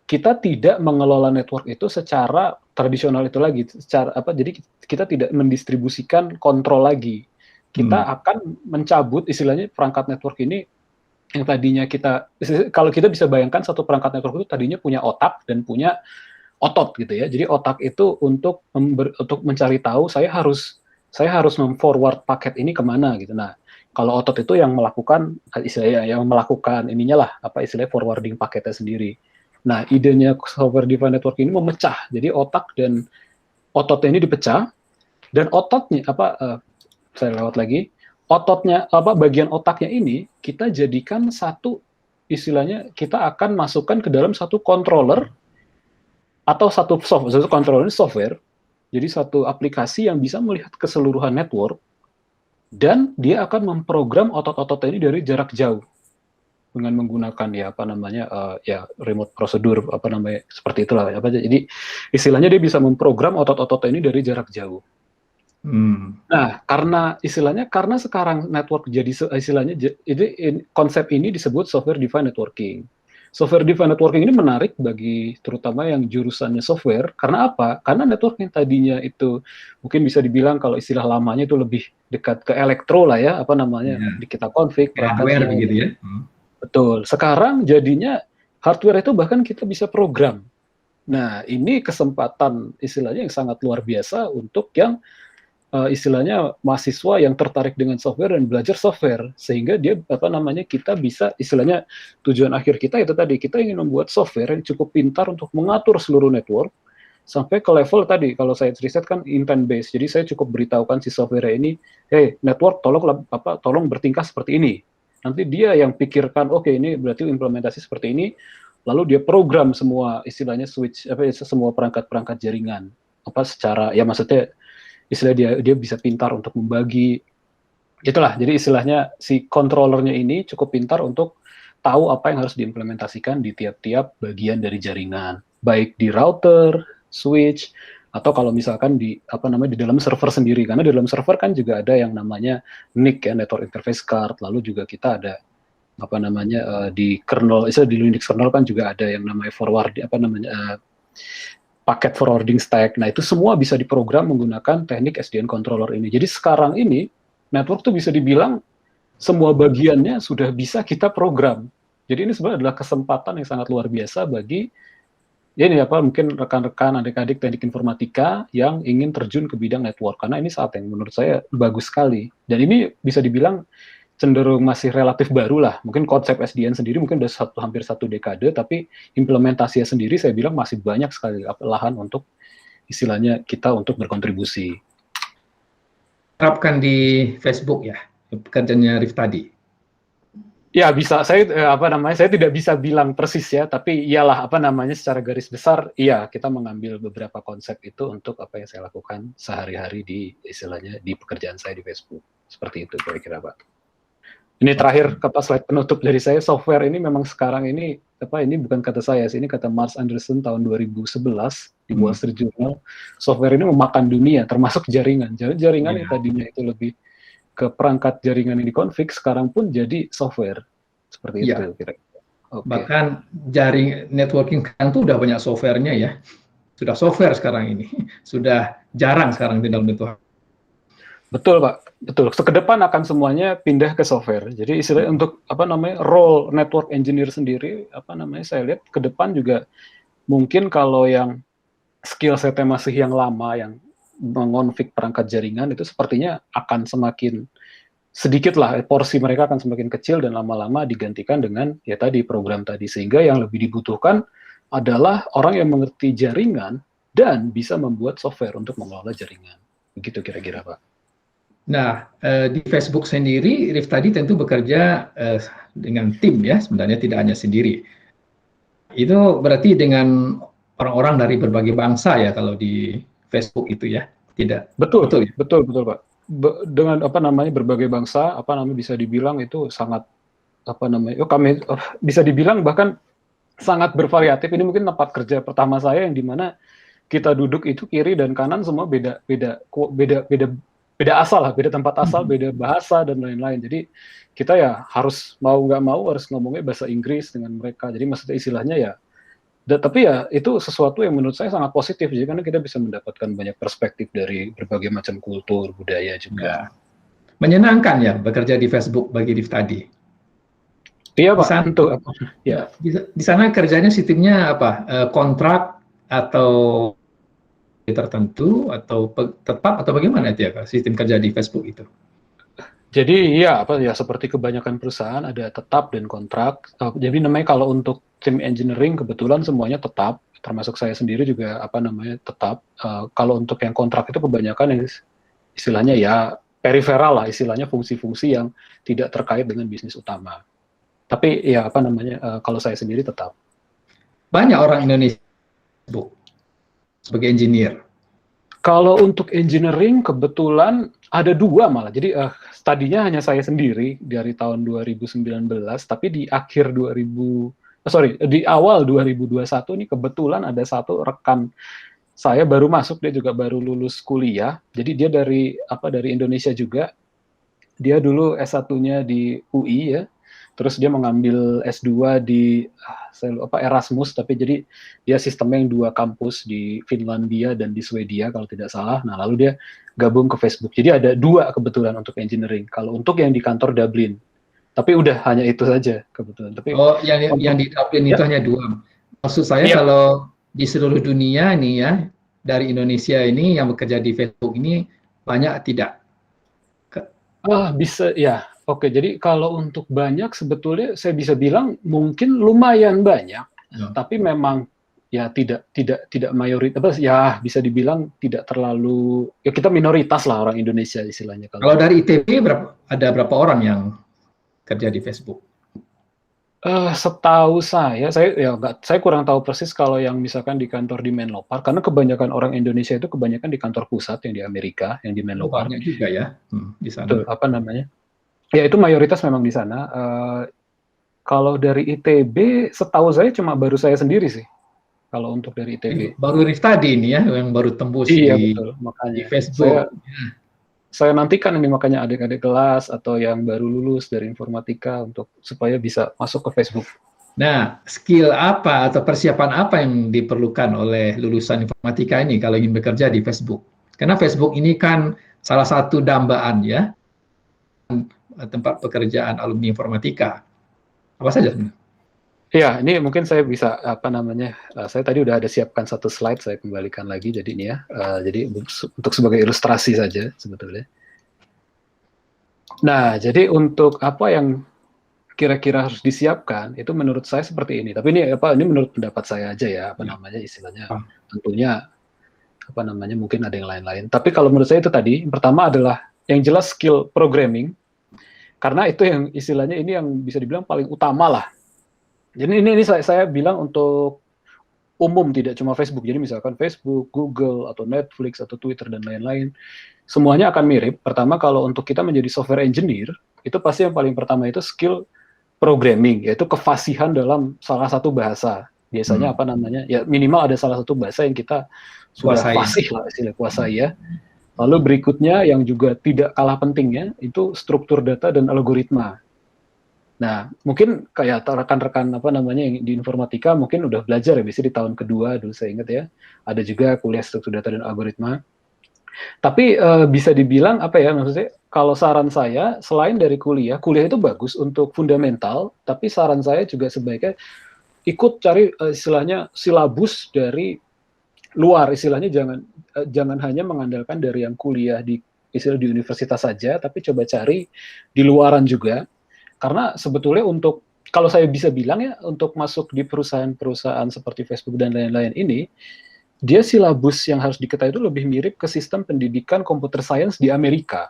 kita tidak mengelola network itu secara tradisional itu lagi, jadi kita tidak mendistribusikan kontrol lagi. Kita akan mencabut istilahnya perangkat network ini yang tadinya kalau kita bisa bayangkan satu perangkat network itu tadinya punya otak dan punya otot gitu ya. Jadi otak itu untuk mencari tahu saya harus memforward paket ini kemana gitu. Nah, kalau otot itu yang melakukan istilahnya forwarding paketnya sendiri. Nah, idenya software defined network ini memecah. Jadi otak dan ototnya ini dipecah dan ototnya saya lewat lagi. Bagian otaknya ini kita jadikan satu istilahnya kita akan masukkan ke dalam satu controller atau satu controller software. Jadi satu aplikasi yang bisa melihat keseluruhan network dan dia akan memprogram otot-otot ini dari jarak jauh. dengan menggunakan ya apa namanya ya remote prosedur apa namanya seperti itulah apa jadi istilahnya dia bisa memprogram otot-otot ini dari jarak jauh. Nah, karena sekarang network jadi istilahnya konsep ini disebut software defined networking. Software defined networking ini menarik bagi terutama yang jurusannya software. Karena apa? Karena networking tadinya itu mungkin bisa dibilang kalau istilah lamanya itu lebih dekat ke elektro lah ya, apa namanya, kita config hardware perangkatnya. begitu ya. Betul. Sekarang jadinya hardware itu bahkan kita bisa program. Nah, ini kesempatan istilahnya yang sangat luar biasa untuk yang istilahnya mahasiswa yang tertarik dengan software dan belajar software sehingga dia apa namanya kita bisa istilahnya tujuan akhir kita itu tadi kita ingin membuat software yang cukup pintar untuk mengatur seluruh network sampai ke level tadi kalau saya riset kan intent based jadi saya cukup beritahukan si software ini network tolong bertingkah seperti ini nanti dia yang pikirkan oke, ini berarti implementasi seperti ini lalu dia program semua istilahnya switch semua perangkat jaringan secara ya maksudnya istilah dia bisa pintar untuk membagi itulah jadi istilahnya si controllernya ini cukup pintar untuk tahu apa yang harus diimplementasikan di tiap-tiap bagian dari jaringan baik di router, switch atau kalau misalkan di di dalam server sendiri karena di dalam server kan juga ada yang namanya NIC ya network interface card lalu juga kita ada di kernel di Linux kernel kan juga ada yang namanya forward paket forwarding stack. Nah, itu semua bisa diprogram menggunakan teknik SDN controller ini. Jadi sekarang ini network tuh bisa dibilang semua bagiannya sudah bisa kita program. Jadi ini sebenarnya adalah kesempatan yang sangat luar biasa bagi mungkin rekan-rekan adik-adik teknik informatika yang ingin terjun ke bidang network karena ini saat yang menurut saya bagus sekali. Dan ini bisa dibilang cenderung masih relatif baru lah. Mungkin konsep SDN sendiri mungkin udah hampir satu dekade, tapi implementasinya sendiri saya bilang masih banyak sekali lahan untuk istilahnya kita untuk berkontribusi. Terapkan di Facebook ya, pekerjaannya Rif tadi. Ya bisa, saya tidak bisa bilang persis ya, tapi iyalah secara garis besar, iya kita mengambil beberapa konsep itu untuk apa yang saya lakukan sehari-hari di istilahnya di pekerjaan saya di Facebook. Seperti itu kira-kira Pak. Ini terakhir slide penutup dari saya, software ini memang sekarang ini ini bukan kata saya, ini kata Mars Anderson tahun 2011 di Wall Street Journal. Software ini memakan dunia, termasuk jaringan. Jaringan yang tadinya itu lebih ke perangkat jaringan yang dikonfig, sekarang pun jadi software. Seperti itu kira-kira. Okay. Bahkan jaring networking kan tuh udah banyak softwarenya ya. Sudah software sekarang ini. Sudah jarang sekarang di dalam bentuk. Betul Pak, betul. Kedepan akan semuanya pindah ke software. Jadi istilahnya untuk role network engineer sendiri, saya lihat ke depan juga mungkin kalau yang skill setnya masih yang lama, yang mengonfig perangkat jaringan itu sepertinya akan semakin sedikit lah, porsi mereka akan semakin kecil dan lama-lama digantikan dengan ya tadi program tadi sehingga yang lebih dibutuhkan adalah orang yang mengerti jaringan dan bisa membuat software untuk mengelola jaringan. Begitu kira-kira Pak. Nah, di Facebook sendiri, Rif tadi tentu bekerja dengan tim ya, sebenarnya tidak hanya sendiri. Itu berarti dengan orang-orang dari berbagai bangsa ya kalau di Facebook itu ya, tidak? Betul, betul Pak. Dengan berbagai bangsa, bisa dibilang itu sangat kami bisa dibilang bahkan sangat bervariatif. Ini mungkin tempat kerja pertama saya yang dimana kita duduk itu kiri dan kanan semua beda asal lah, beda tempat asal, beda bahasa dan lain-lain. Jadi kita ya harus mau nggak mau harus ngomongnya bahasa Inggris dengan mereka. Jadi maksudnya istilahnya ya, tapi ya itu sesuatu yang menurut saya sangat positif. Jadi karena kita bisa mendapatkan banyak perspektif dari berbagai macam kultur, budaya juga. Menyenangkan ya bekerja di Facebook bagi Rif tadi. Iya Pak, tentu. Ya. Di sana kerjanya sistemnya apa? Kontrak atau tertentu atau tetap atau bagaimana itu ya sistem kerja di Facebook itu? Jadi seperti kebanyakan perusahaan ada tetap dan kontrak. Jadi namanya kalau untuk tim engineering kebetulan semuanya tetap, termasuk saya sendiri juga tetap. Kalau untuk yang kontrak itu kebanyakan yang istilahnya ya periferal lah, istilahnya fungsi-fungsi yang tidak terkait dengan bisnis utama. Tapi ya kalau saya sendiri tetap. Banyak orang Indonesia sebagai engineer. Kalau untuk engineering kebetulan ada 2 malah. Jadi tadinya hanya saya sendiri dari tahun 2019, tapi di akhir di awal 2021 ini kebetulan ada satu rekan saya baru masuk, dia juga baru lulus kuliah. Jadi dia dari Indonesia juga. Dia dulu S1-nya di UI ya. Terus dia mengambil S2 di Erasmus, tapi jadi dia sistemnya yang 2 kampus di Finlandia dan di Swedia kalau tidak salah. Nah, lalu dia gabung ke Facebook. Jadi ada 2 kebetulan untuk engineering. Kalau untuk yang di kantor Dublin. Tapi udah hanya itu saja kebetulan. Tapi yang di Dublin itu hanya 2. Maksud saya kalau di seluruh dunia nih ya, dari Indonesia ini yang bekerja di Facebook ini banyak tidak? Bisa ya. Oke, jadi kalau untuk banyak sebetulnya saya bisa bilang mungkin lumayan banyak, tapi memang ya tidak mayoritas, ya bisa dibilang tidak terlalu, ya kita minoritas lah orang Indonesia istilahnya. Kalau dari ITB ada berapa orang yang kerja di Facebook? Setahu saya kurang tahu persis kalau yang misalkan di kantor di Menlo Park, karena kebanyakan orang Indonesia itu kebanyakan di kantor pusat yang di Amerika, yang di Menlo Park. Banyak juga ya di sana. Betul, ya itu mayoritas memang di sana. Kalau dari ITB, setahu saya cuma baru saya sendiri sih. Kalau untuk dari ITB. Baru Riftadi ini ya, yang baru tembus betul, makanya. di Facebook. Saya nantikan ini makanya adik-adik kelas atau yang baru lulus dari informatika supaya bisa masuk ke Facebook. Nah, skill apa atau persiapan apa yang diperlukan oleh lulusan informatika ini kalau ingin bekerja di Facebook? Karena Facebook ini kan salah satu dambaan ya, tempat pekerjaan alumni informatika. Apa saja sebenarnya? Ya, ini mungkin saya bisa saya tadi udah ada siapkan satu slide, saya kembalikan lagi jadi ini ya. Jadi untuk sebagai ilustrasi saja sebetulnya. Nah, jadi untuk apa yang kira-kira harus disiapkan itu menurut saya seperti ini. Tapi ini menurut pendapat saya aja ya, istilahnya. Tentunya mungkin ada yang lain-lain. Tapi kalau menurut saya itu tadi, yang pertama adalah yang jelas skill programming. Karena itu yang istilahnya ini yang bisa dibilang paling utama lah. Jadi ini saya bilang untuk umum, tidak cuma Facebook. Jadi misalkan Facebook, Google, atau Netflix, atau Twitter, dan lain-lain, semuanya akan mirip. Pertama, kalau untuk kita menjadi software engineer, itu pasti yang paling pertama itu skill programming, yaitu kefasihan dalam salah satu bahasa. Biasanya ya minimal ada salah satu bahasa yang kita sudah fasih lah, istilah kuasai ya. Lalu berikutnya yang juga tidak kalah pentingnya, itu struktur data dan algoritma. Nah, mungkin kayak rekan-rekan yang di informatika mungkin udah belajar ya, biasanya di tahun kedua dulu saya ingat ya, ada juga kuliah struktur data dan algoritma. Tapi bisa dibilang maksudnya kalau saran saya selain dari kuliah itu bagus untuk fundamental, tapi saran saya juga sebaiknya ikut cari istilahnya silabus dari luar, istilahnya jangan hanya mengandalkan dari yang kuliah di universitas saja, tapi coba cari di luaran juga. Karena sebetulnya kalau saya bisa bilang ya, untuk masuk di perusahaan-perusahaan seperti Facebook dan lain-lain ini, dia silabus yang harus diketahui itu lebih mirip ke sistem pendidikan computer science di Amerika,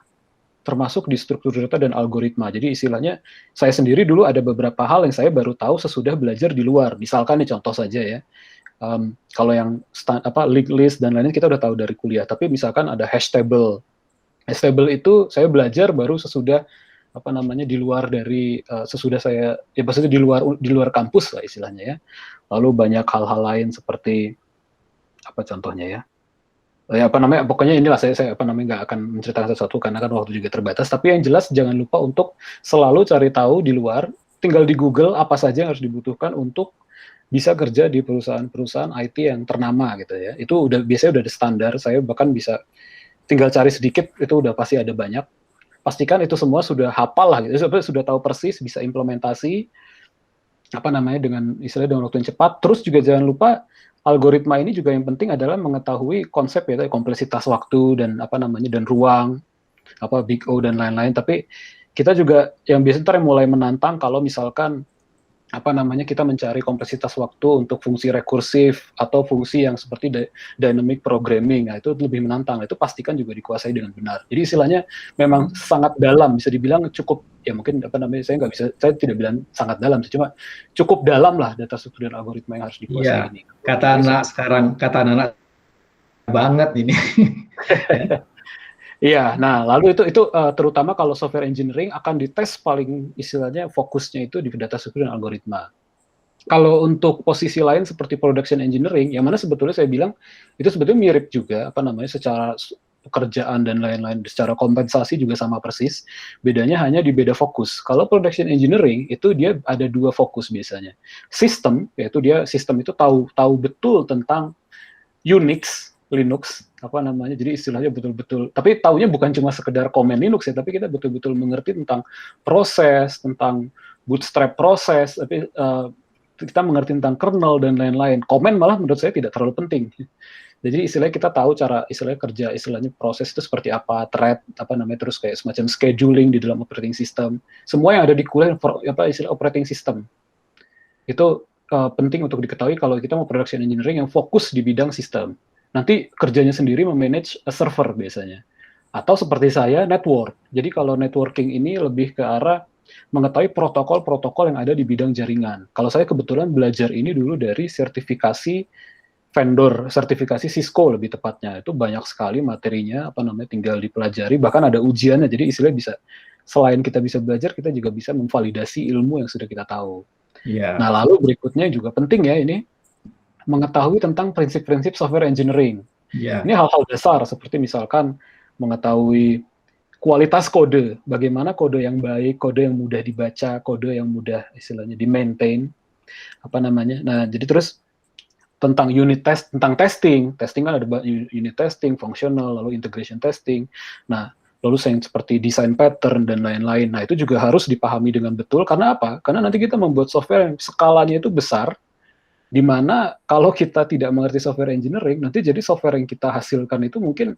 termasuk di struktur data dan algoritma. Jadi istilahnya, saya sendiri dulu ada beberapa hal yang saya baru tahu sesudah belajar di luar. Misalkan nih contoh saja ya, kalau yang linked list dan lain-lain kita udah tahu dari kuliah, tapi misalkan ada hash table. Hash table itu saya belajar baru sesudah di luar dari sesudah saya maksudnya di luar kampus lah istilahnya ya. Lalu banyak hal-hal lain seperti contohnya ya. Pokoknya inilah saya nggak akan menceritakan sesuatu karena kan waktu juga terbatas, tapi yang jelas jangan lupa untuk selalu cari tahu di luar, tinggal di Google apa saja yang harus dibutuhkan untuk bisa kerja di perusahaan-perusahaan IT yang ternama gitu ya. Itu biasanya udah ada standar, saya bahkan bisa tinggal cari sedikit itu udah pasti ada banyak. Pastikan itu semua sudah hafal lah gitu, sudah tahu persis, bisa implementasi dengan waktu yang cepat. Terus juga jangan lupa algoritma ini juga yang penting adalah mengetahui konsep ya, kompleksitas waktu dan dan ruang, big O dan lain-lain. Tapi kita juga yang biasanya mulai menantang kalau misalkan kita mencari kompleksitas waktu untuk fungsi rekursif atau fungsi yang seperti dynamic programming. Nah, itu lebih menantang. Itu pastikan juga dikuasai dengan benar. Jadi istilahnya memang sangat dalam, bisa dibilang cukup ya mungkin saya tidak bilang sangat dalam, cuma cukup dalam lah data struktur dan algoritma yang harus dikuasai ini. Kata anak banget ini. Ya. Iya, nah lalu itu terutama kalau software engineering akan dites paling istilahnya fokusnya itu di data struktur dan algoritma. Kalau untuk posisi lain seperti production engineering, yang mana sebetulnya saya bilang itu sebetulnya mirip juga, apa namanya, secara pekerjaan dan lain-lain, secara kompensasi juga sama persis. Bedanya hanya di beda fokus. Kalau production engineering itu dia ada dua fokus biasanya. Sistem, yaitu dia sistem itu tahu betul tentang Unix, Linux, apa namanya, jadi istilahnya betul-betul, tapi taunya bukan cuma sekedar komen Linux ya, tapi kita betul-betul mengerti tentang proses, tentang bootstrap proses, tapi kita mengerti tentang kernel dan lain-lain. Komen malah menurut saya tidak terlalu penting. Jadi istilahnya kita tahu cara istilahnya kerja, istilahnya proses itu seperti apa, thread, apa namanya, terus kayak semacam scheduling di dalam operating system. Semua yang ada di kuliah apa istilah operating system. Itu penting untuk diketahui kalau kita mau production engineering yang fokus di bidang sistem. Nanti kerjanya sendiri memanage server biasanya. Atau seperti saya, network. Jadi kalau networking ini lebih ke arah mengetahui protokol-protokol yang ada di bidang jaringan. Kalau saya kebetulan belajar ini dulu dari sertifikasi vendor, sertifikasi Cisco lebih tepatnya. Itu banyak sekali materinya, apa namanya, tinggal dipelajari, bahkan ada ujiannya. Jadi istilahnya bisa, selain kita bisa belajar, kita juga bisa memvalidasi ilmu yang sudah kita tahu. Ya. Nah, lalu berikutnya juga penting ya ini, mengetahui tentang prinsip-prinsip software engineering. Ya. Ini hal-hal dasar seperti misalkan mengetahui kualitas kode, bagaimana kode yang baik, kode yang mudah dibaca, kode yang mudah istilahnya di-maintain, apa namanya. Nah, jadi terus tentang unit test, tentang testing kan ada unit testing, functional, lalu integration testing. Nah, lalu yang seperti design pattern dan lain-lain. Nah, itu juga harus dipahami dengan betul. Karena apa? Karena nanti kita membuat software yang skalanya itu besar, di mana kalau kita tidak mengerti software engineering, nanti jadi software yang kita hasilkan itu mungkin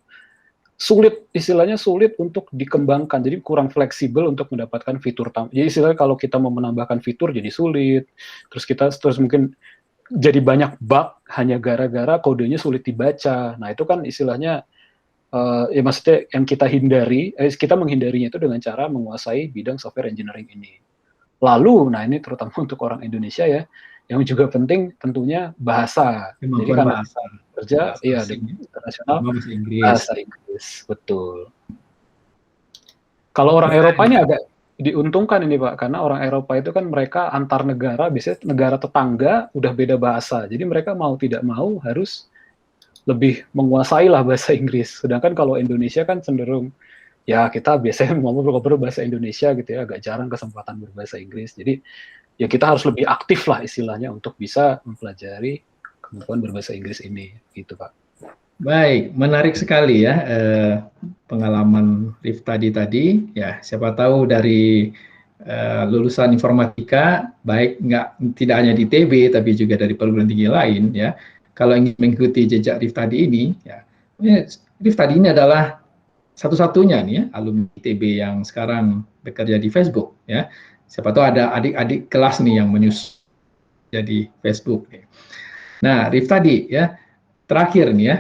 sulit, istilahnya sulit untuk dikembangkan. Jadi kurang fleksibel untuk mendapatkan fitur. Jadi istilahnya kalau kita mau menambahkan fitur jadi sulit. Terus mungkin jadi banyak bug hanya gara-gara kodenya sulit dibaca. Nah, itu kan istilahnya ya maksudnya yang kita hindari, kita menghindarinya itu dengan cara menguasai bidang software engineering ini. Lalu, nah ini terutama untuk orang Indonesia ya, yang juga penting tentunya bahasa. Jadi Kemampuan karena bahasa. kerja, Bahasa iya di asing. internasional, Bahasa Inggris. bahasa Inggris, betul. Kalau orang Eropa ini agak diuntungkan ini Pak, karena orang Eropa itu kan mereka antar negara, biasanya negara tetangga udah beda bahasa, jadi mereka mau tidak mau harus lebih menguasai lah bahasa Inggris. Sedangkan kalau Indonesia kan cenderung ya kita biasanya ngobrol bahasa Indonesia gitu ya, agak jarang kesempatan berbahasa Inggris. Jadi ya kita harus lebih aktif lah istilahnya untuk bisa mempelajari kemampuan berbahasa Inggris ini, gitu Pak. Baik, menarik sekali ya pengalaman Riftadi tadi. Ya, siapa tahu dari lulusan informatika, baik tidak hanya di ITB tapi juga dari perguruan tinggi lain ya. Kalau ingin mengikuti jejak Riftadi ini, ya, Riftadi ini adalah satu-satunya nih ya alumni ITB yang sekarang bekerja di Facebook ya. Siapa tahu ada adik-adik kelas nih yang menyusul jadi Facebook. Nah, Riftadi ya, terakhir nih ya,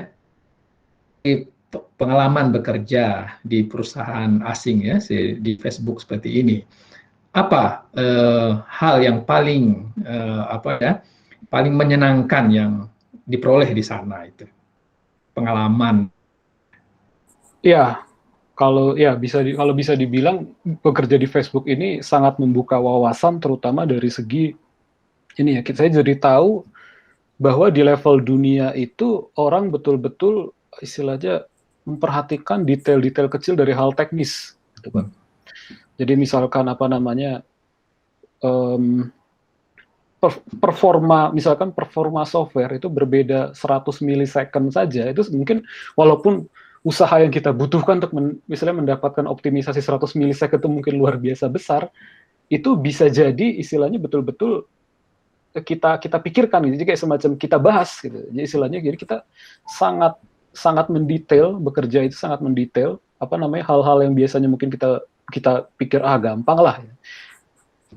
pengalaman bekerja di perusahaan asing ya di Facebook seperti ini, apa hal yang paling paling menyenangkan yang diperoleh di sana itu pengalaman? Ya, kalau bisa dibilang bekerja di Facebook ini sangat membuka wawasan, terutama dari segi ini ya, saya jadi tahu bahwa di level dunia itu orang betul-betul istilahnya memperhatikan detail-detail kecil dari hal teknis, gitu Pak. Jadi misalkan apa namanya performa software itu berbeda 100 milisecond saja, itu mungkin walaupun usaha yang kita butuhkan untuk misalnya mendapatkan optimisasi 100 milisecond itu mungkin luar biasa besar, itu bisa jadi istilahnya betul-betul kita pikirkan gitu, jadi kayak semacam kita bahas gitu. Jadi istilahnya jadi kita sangat mendetail, bekerja itu sangat mendetail, apa namanya, hal-hal yang biasanya mungkin kita pikir gampang lah.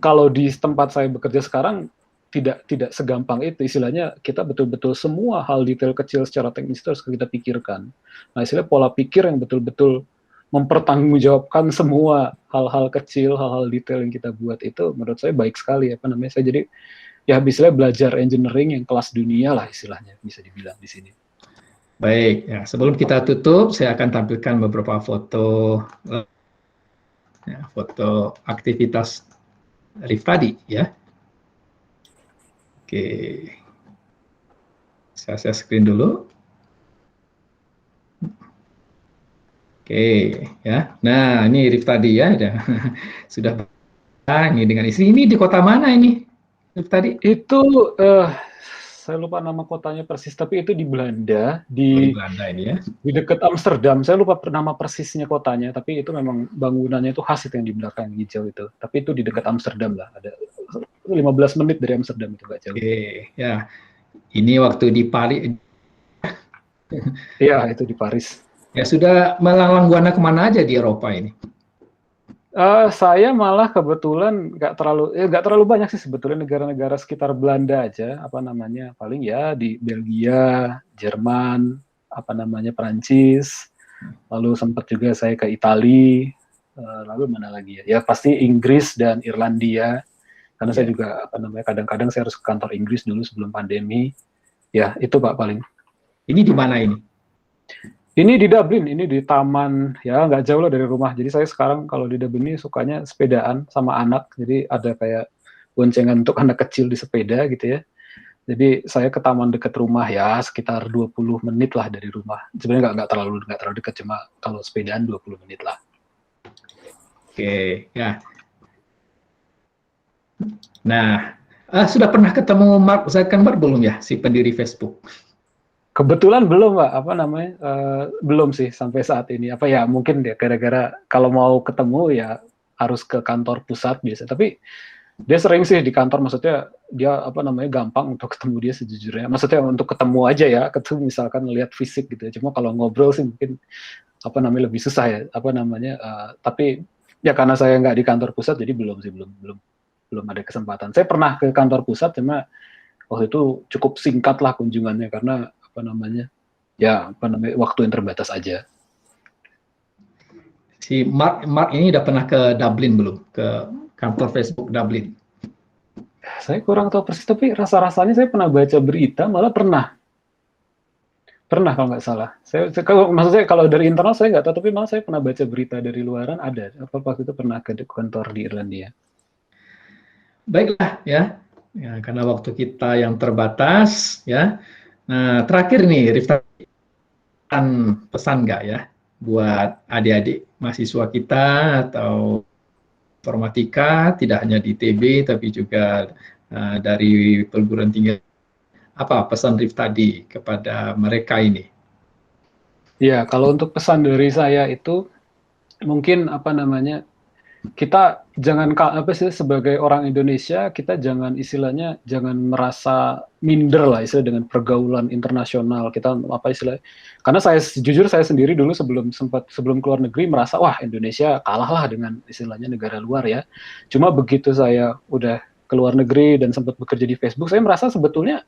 Kalau di tempat saya bekerja sekarang tidak segampang itu, istilahnya kita betul-betul semua hal detail kecil secara teknis itu harus kita pikirkan. Nah, istilah pola pikir yang betul-betul mempertanggungjawabkan semua hal-hal kecil, hal-hal detail yang kita buat itu menurut saya baik sekali, apa namanya, saya jadi ya istilahnya belajar engineering yang kelas dunia lah istilahnya, bisa dibilang di sini. Baik, ya, sebelum kita tutup, saya akan tampilkan beberapa foto, ya, foto aktivitas Rif tadi, ya. Oke, saya screen dulu. Oke, ya. Nah, ini Rif tadi ya, sudah ini dengan istri. Ini di kota mana ini, Rif tadi? Itu saya lupa nama kotanya persis, tapi itu di Belanda, Oh, di Belanda ini ya. di dekat Amsterdam. Saya lupa nama persisnya kotanya, tapi itu memang bangunannya itu khas itu yang di belakang hijau itu. Tapi itu di dekat Amsterdam lah, ada 15 menit dari Amsterdam, itu nggak jauh. Oke, ya. Ini waktu di Paris. Iya, itu di Paris. Ya, sudah melanglang buana kemana aja di Eropa ini? Saya malah kebetulan nggak terlalu banyak sih sebetulnya, negara-negara sekitar Belanda aja, apa namanya, paling ya di Belgia, Jerman, apa namanya, Perancis, lalu sempat juga saya ke Italia, lalu mana lagi ya? Ya pasti Inggris dan Irlandia, karena saya Ya. juga apa namanya, kadang-kadang saya harus ke kantor Inggris dulu sebelum pandemi. Ya itu Pak paling. Ini di mana ini? Ini di Dublin, ini di taman, ya nggak jauh lah dari rumah. Jadi saya sekarang kalau di Dublin ini sukanya sepedaan sama anak. Jadi ada kayak boncengan untuk anak kecil di sepeda gitu ya. Jadi saya ke taman dekat rumah ya sekitar 20 menit lah dari rumah. Sebenarnya nggak terlalu dekat, cuma kalau sepedaan 20 menit lah. Oke, ya. Nah, sudah pernah ketemu Mark Zuckerberg belum ya, si pendiri Facebook? Kebetulan belum, Pak. Apa namanya? Belum sih sampai saat ini. Apa ya? Mungkin ya gara-gara kalau mau ketemu ya harus ke kantor pusat biasa. Tapi dia sering sih di kantor. Maksudnya dia apa namanya, gampang untuk ketemu dia sejujurnya. Maksudnya untuk ketemu aja ya, ketemu misalkan lihat fisik gitu ya. Cuma kalau ngobrol sih mungkin apa namanya lebih susah ya. Apa namanya? Tapi ya karena saya nggak di kantor pusat, jadi belum sih, belum ada kesempatan. Saya pernah ke kantor pusat, cuma waktu itu cukup singkat lah kunjungannya karena apa namanya, ya apa namanya, waktu yang terbatas aja. Si Mark ini udah pernah ke Dublin belum? Ke kantor Facebook Dublin? Saya kurang tahu persis, tapi rasa-rasanya saya pernah baca berita, malah pernah kalau nggak salah. Kalau maksud saya kalau dari internal saya nggak tahu, tapi malah saya pernah baca berita dari luaran ada. Apa waktu itu pernah ke kantor di Irlandia. Baiklah ya, ya karena waktu kita yang terbatas ya. Nah, terakhir nih, Rifta, pesan nggak ya buat adik-adik mahasiswa kita atau informatika, tidak hanya di ITB tapi juga dari perguruan tinggi. Apa pesan Rif tadi kepada mereka ini? Ya, kalau untuk pesan dari saya itu mungkin apa namanya, kita jangan apa sih, sebagai orang Indonesia kita jangan istilahnya jangan merasa minder lah istilah dengan pergaulan internasional kita, apa istilah, karena jujur saya sendiri dulu sebelum keluar negeri merasa wah Indonesia kalah lah dengan istilahnya negara luar ya. Cuma begitu saya udah keluar negeri dan sempat bekerja di Facebook, saya merasa sebetulnya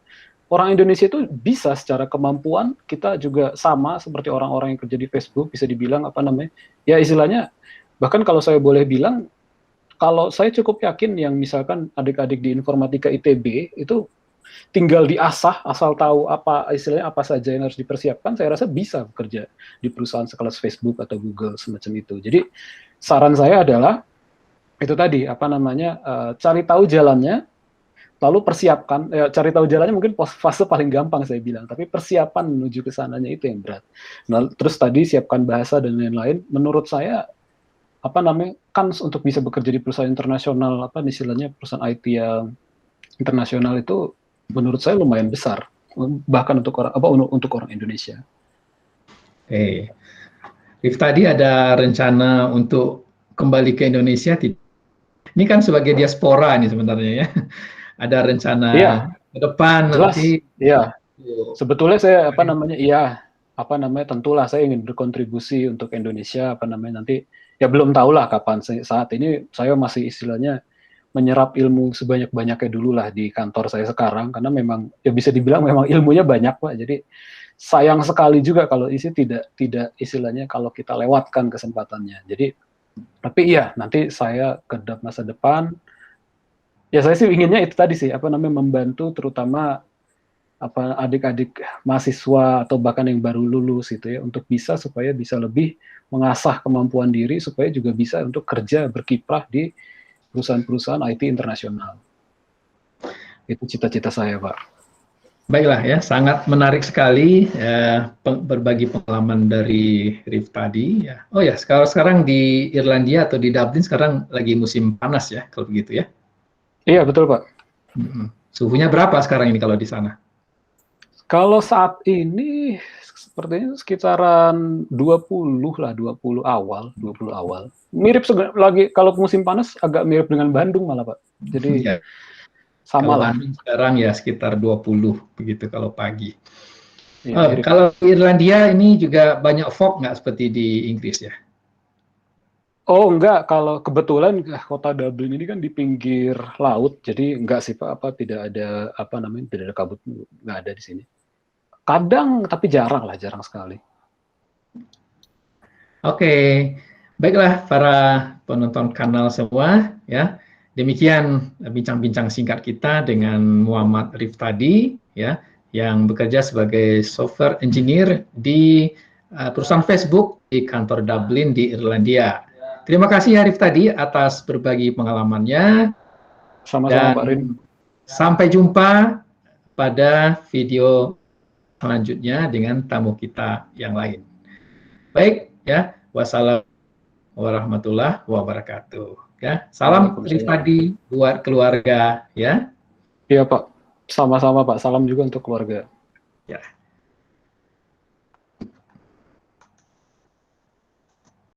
orang Indonesia itu bisa secara kemampuan kita juga sama seperti orang-orang yang kerja di Facebook, bisa dibilang apa namanya ya istilahnya. Bahkan kalau saya boleh bilang, kalau saya cukup yakin yang misalkan adik-adik di informatika ITB itu tinggal diasah, asal tahu apa istilahnya apa saja yang harus dipersiapkan, saya rasa bisa bekerja di perusahaan sekelas Facebook atau Google semacam itu. Jadi saran saya adalah itu tadi apa namanya, cari tahu jalannya, lalu persiapkan. Cari tahu jalannya mungkin fase paling gampang saya bilang, tapi persiapan menuju ke sananya itu yang berat. Nah, terus tadi siapkan bahasa dan lain-lain. Menurut saya apa namanya, kans untuk bisa bekerja di perusahaan internasional, apa istilahnya perusahaan IT yang internasional itu menurut saya lumayan besar, bahkan untuk orang Indonesia. Oke, Rif tadi ada rencana untuk kembali ke Indonesia. Ini kan sebagai diaspora nih sebenarnya ya. Ada rencana Iya, ke depan jelas. nanti. Iya, sebetulnya saya apa namanya, iya apa namanya, tentulah saya ingin berkontribusi untuk Indonesia, apa namanya nanti ya belum tahulah kapan. Saat ini saya masih istilahnya menyerap ilmu sebanyak-banyaknya dulu lah di kantor saya sekarang, karena memang ya bisa dibilang memang ilmunya banyak Pak. Jadi sayang sekali juga kalau tidak istilahnya kalau kita lewatkan kesempatannya. Jadi tapi iya nanti saya ke masa depan ya saya sih inginnya itu tadi sih apa namanya, membantu terutama apa adik-adik mahasiswa atau bahkan yang baru lulus itu ya, untuk supaya bisa lebih mengasah kemampuan diri supaya juga bisa untuk kerja berkiprah di perusahaan-perusahaan IT internasional. Itu cita-cita saya, Pak. Baiklah ya, sangat menarik sekali berbagi pengalaman dari Rif tadi. Ya. Oh ya, sekarang di Irlandia atau di Dublin sekarang lagi musim panas ya, kalau begitu ya. Iya, betul, Pak. Suhunya berapa sekarang ini kalau di sana? Kalau saat ini sepertinya sekitaran 20 lah, 20 awal. Mirip lagi kalau musim panas agak mirip dengan Bandung malah, Pak. Jadi Ya, sama kalau lah. Bandung sekarang ya sekitar 20 begitu kalau pagi. Ya, mirip. Kalau di Irlandia ini juga banyak fog nggak seperti di Inggris ya? Oh enggak, kalau kebetulan kota Dublin ini kan di pinggir laut, jadi enggak sih Pak, tidak ada tidak ada kabut, nggak ada di sini. Kadang tapi jarang lah, jarang sekali. Oke, baiklah para penonton kanal semua ya. Demikian bincang-bincang singkat kita dengan Muhammad Rif tadi ya, yang bekerja sebagai software engineer di perusahaan Facebook di kantor Dublin di Irlandia. Terima kasih ya Rif tadi atas berbagi pengalamannya. Sama-sama Dan Pak Rin. sampai jumpa pada video selanjutnya dengan tamu kita yang lain. Baik ya, wassalamualaikum warahmatullahi wabarakatuh. Ya, salam pribadi buat keluarga ya. Iya Pak, sama-sama Pak. Salam juga untuk keluarga. Ya.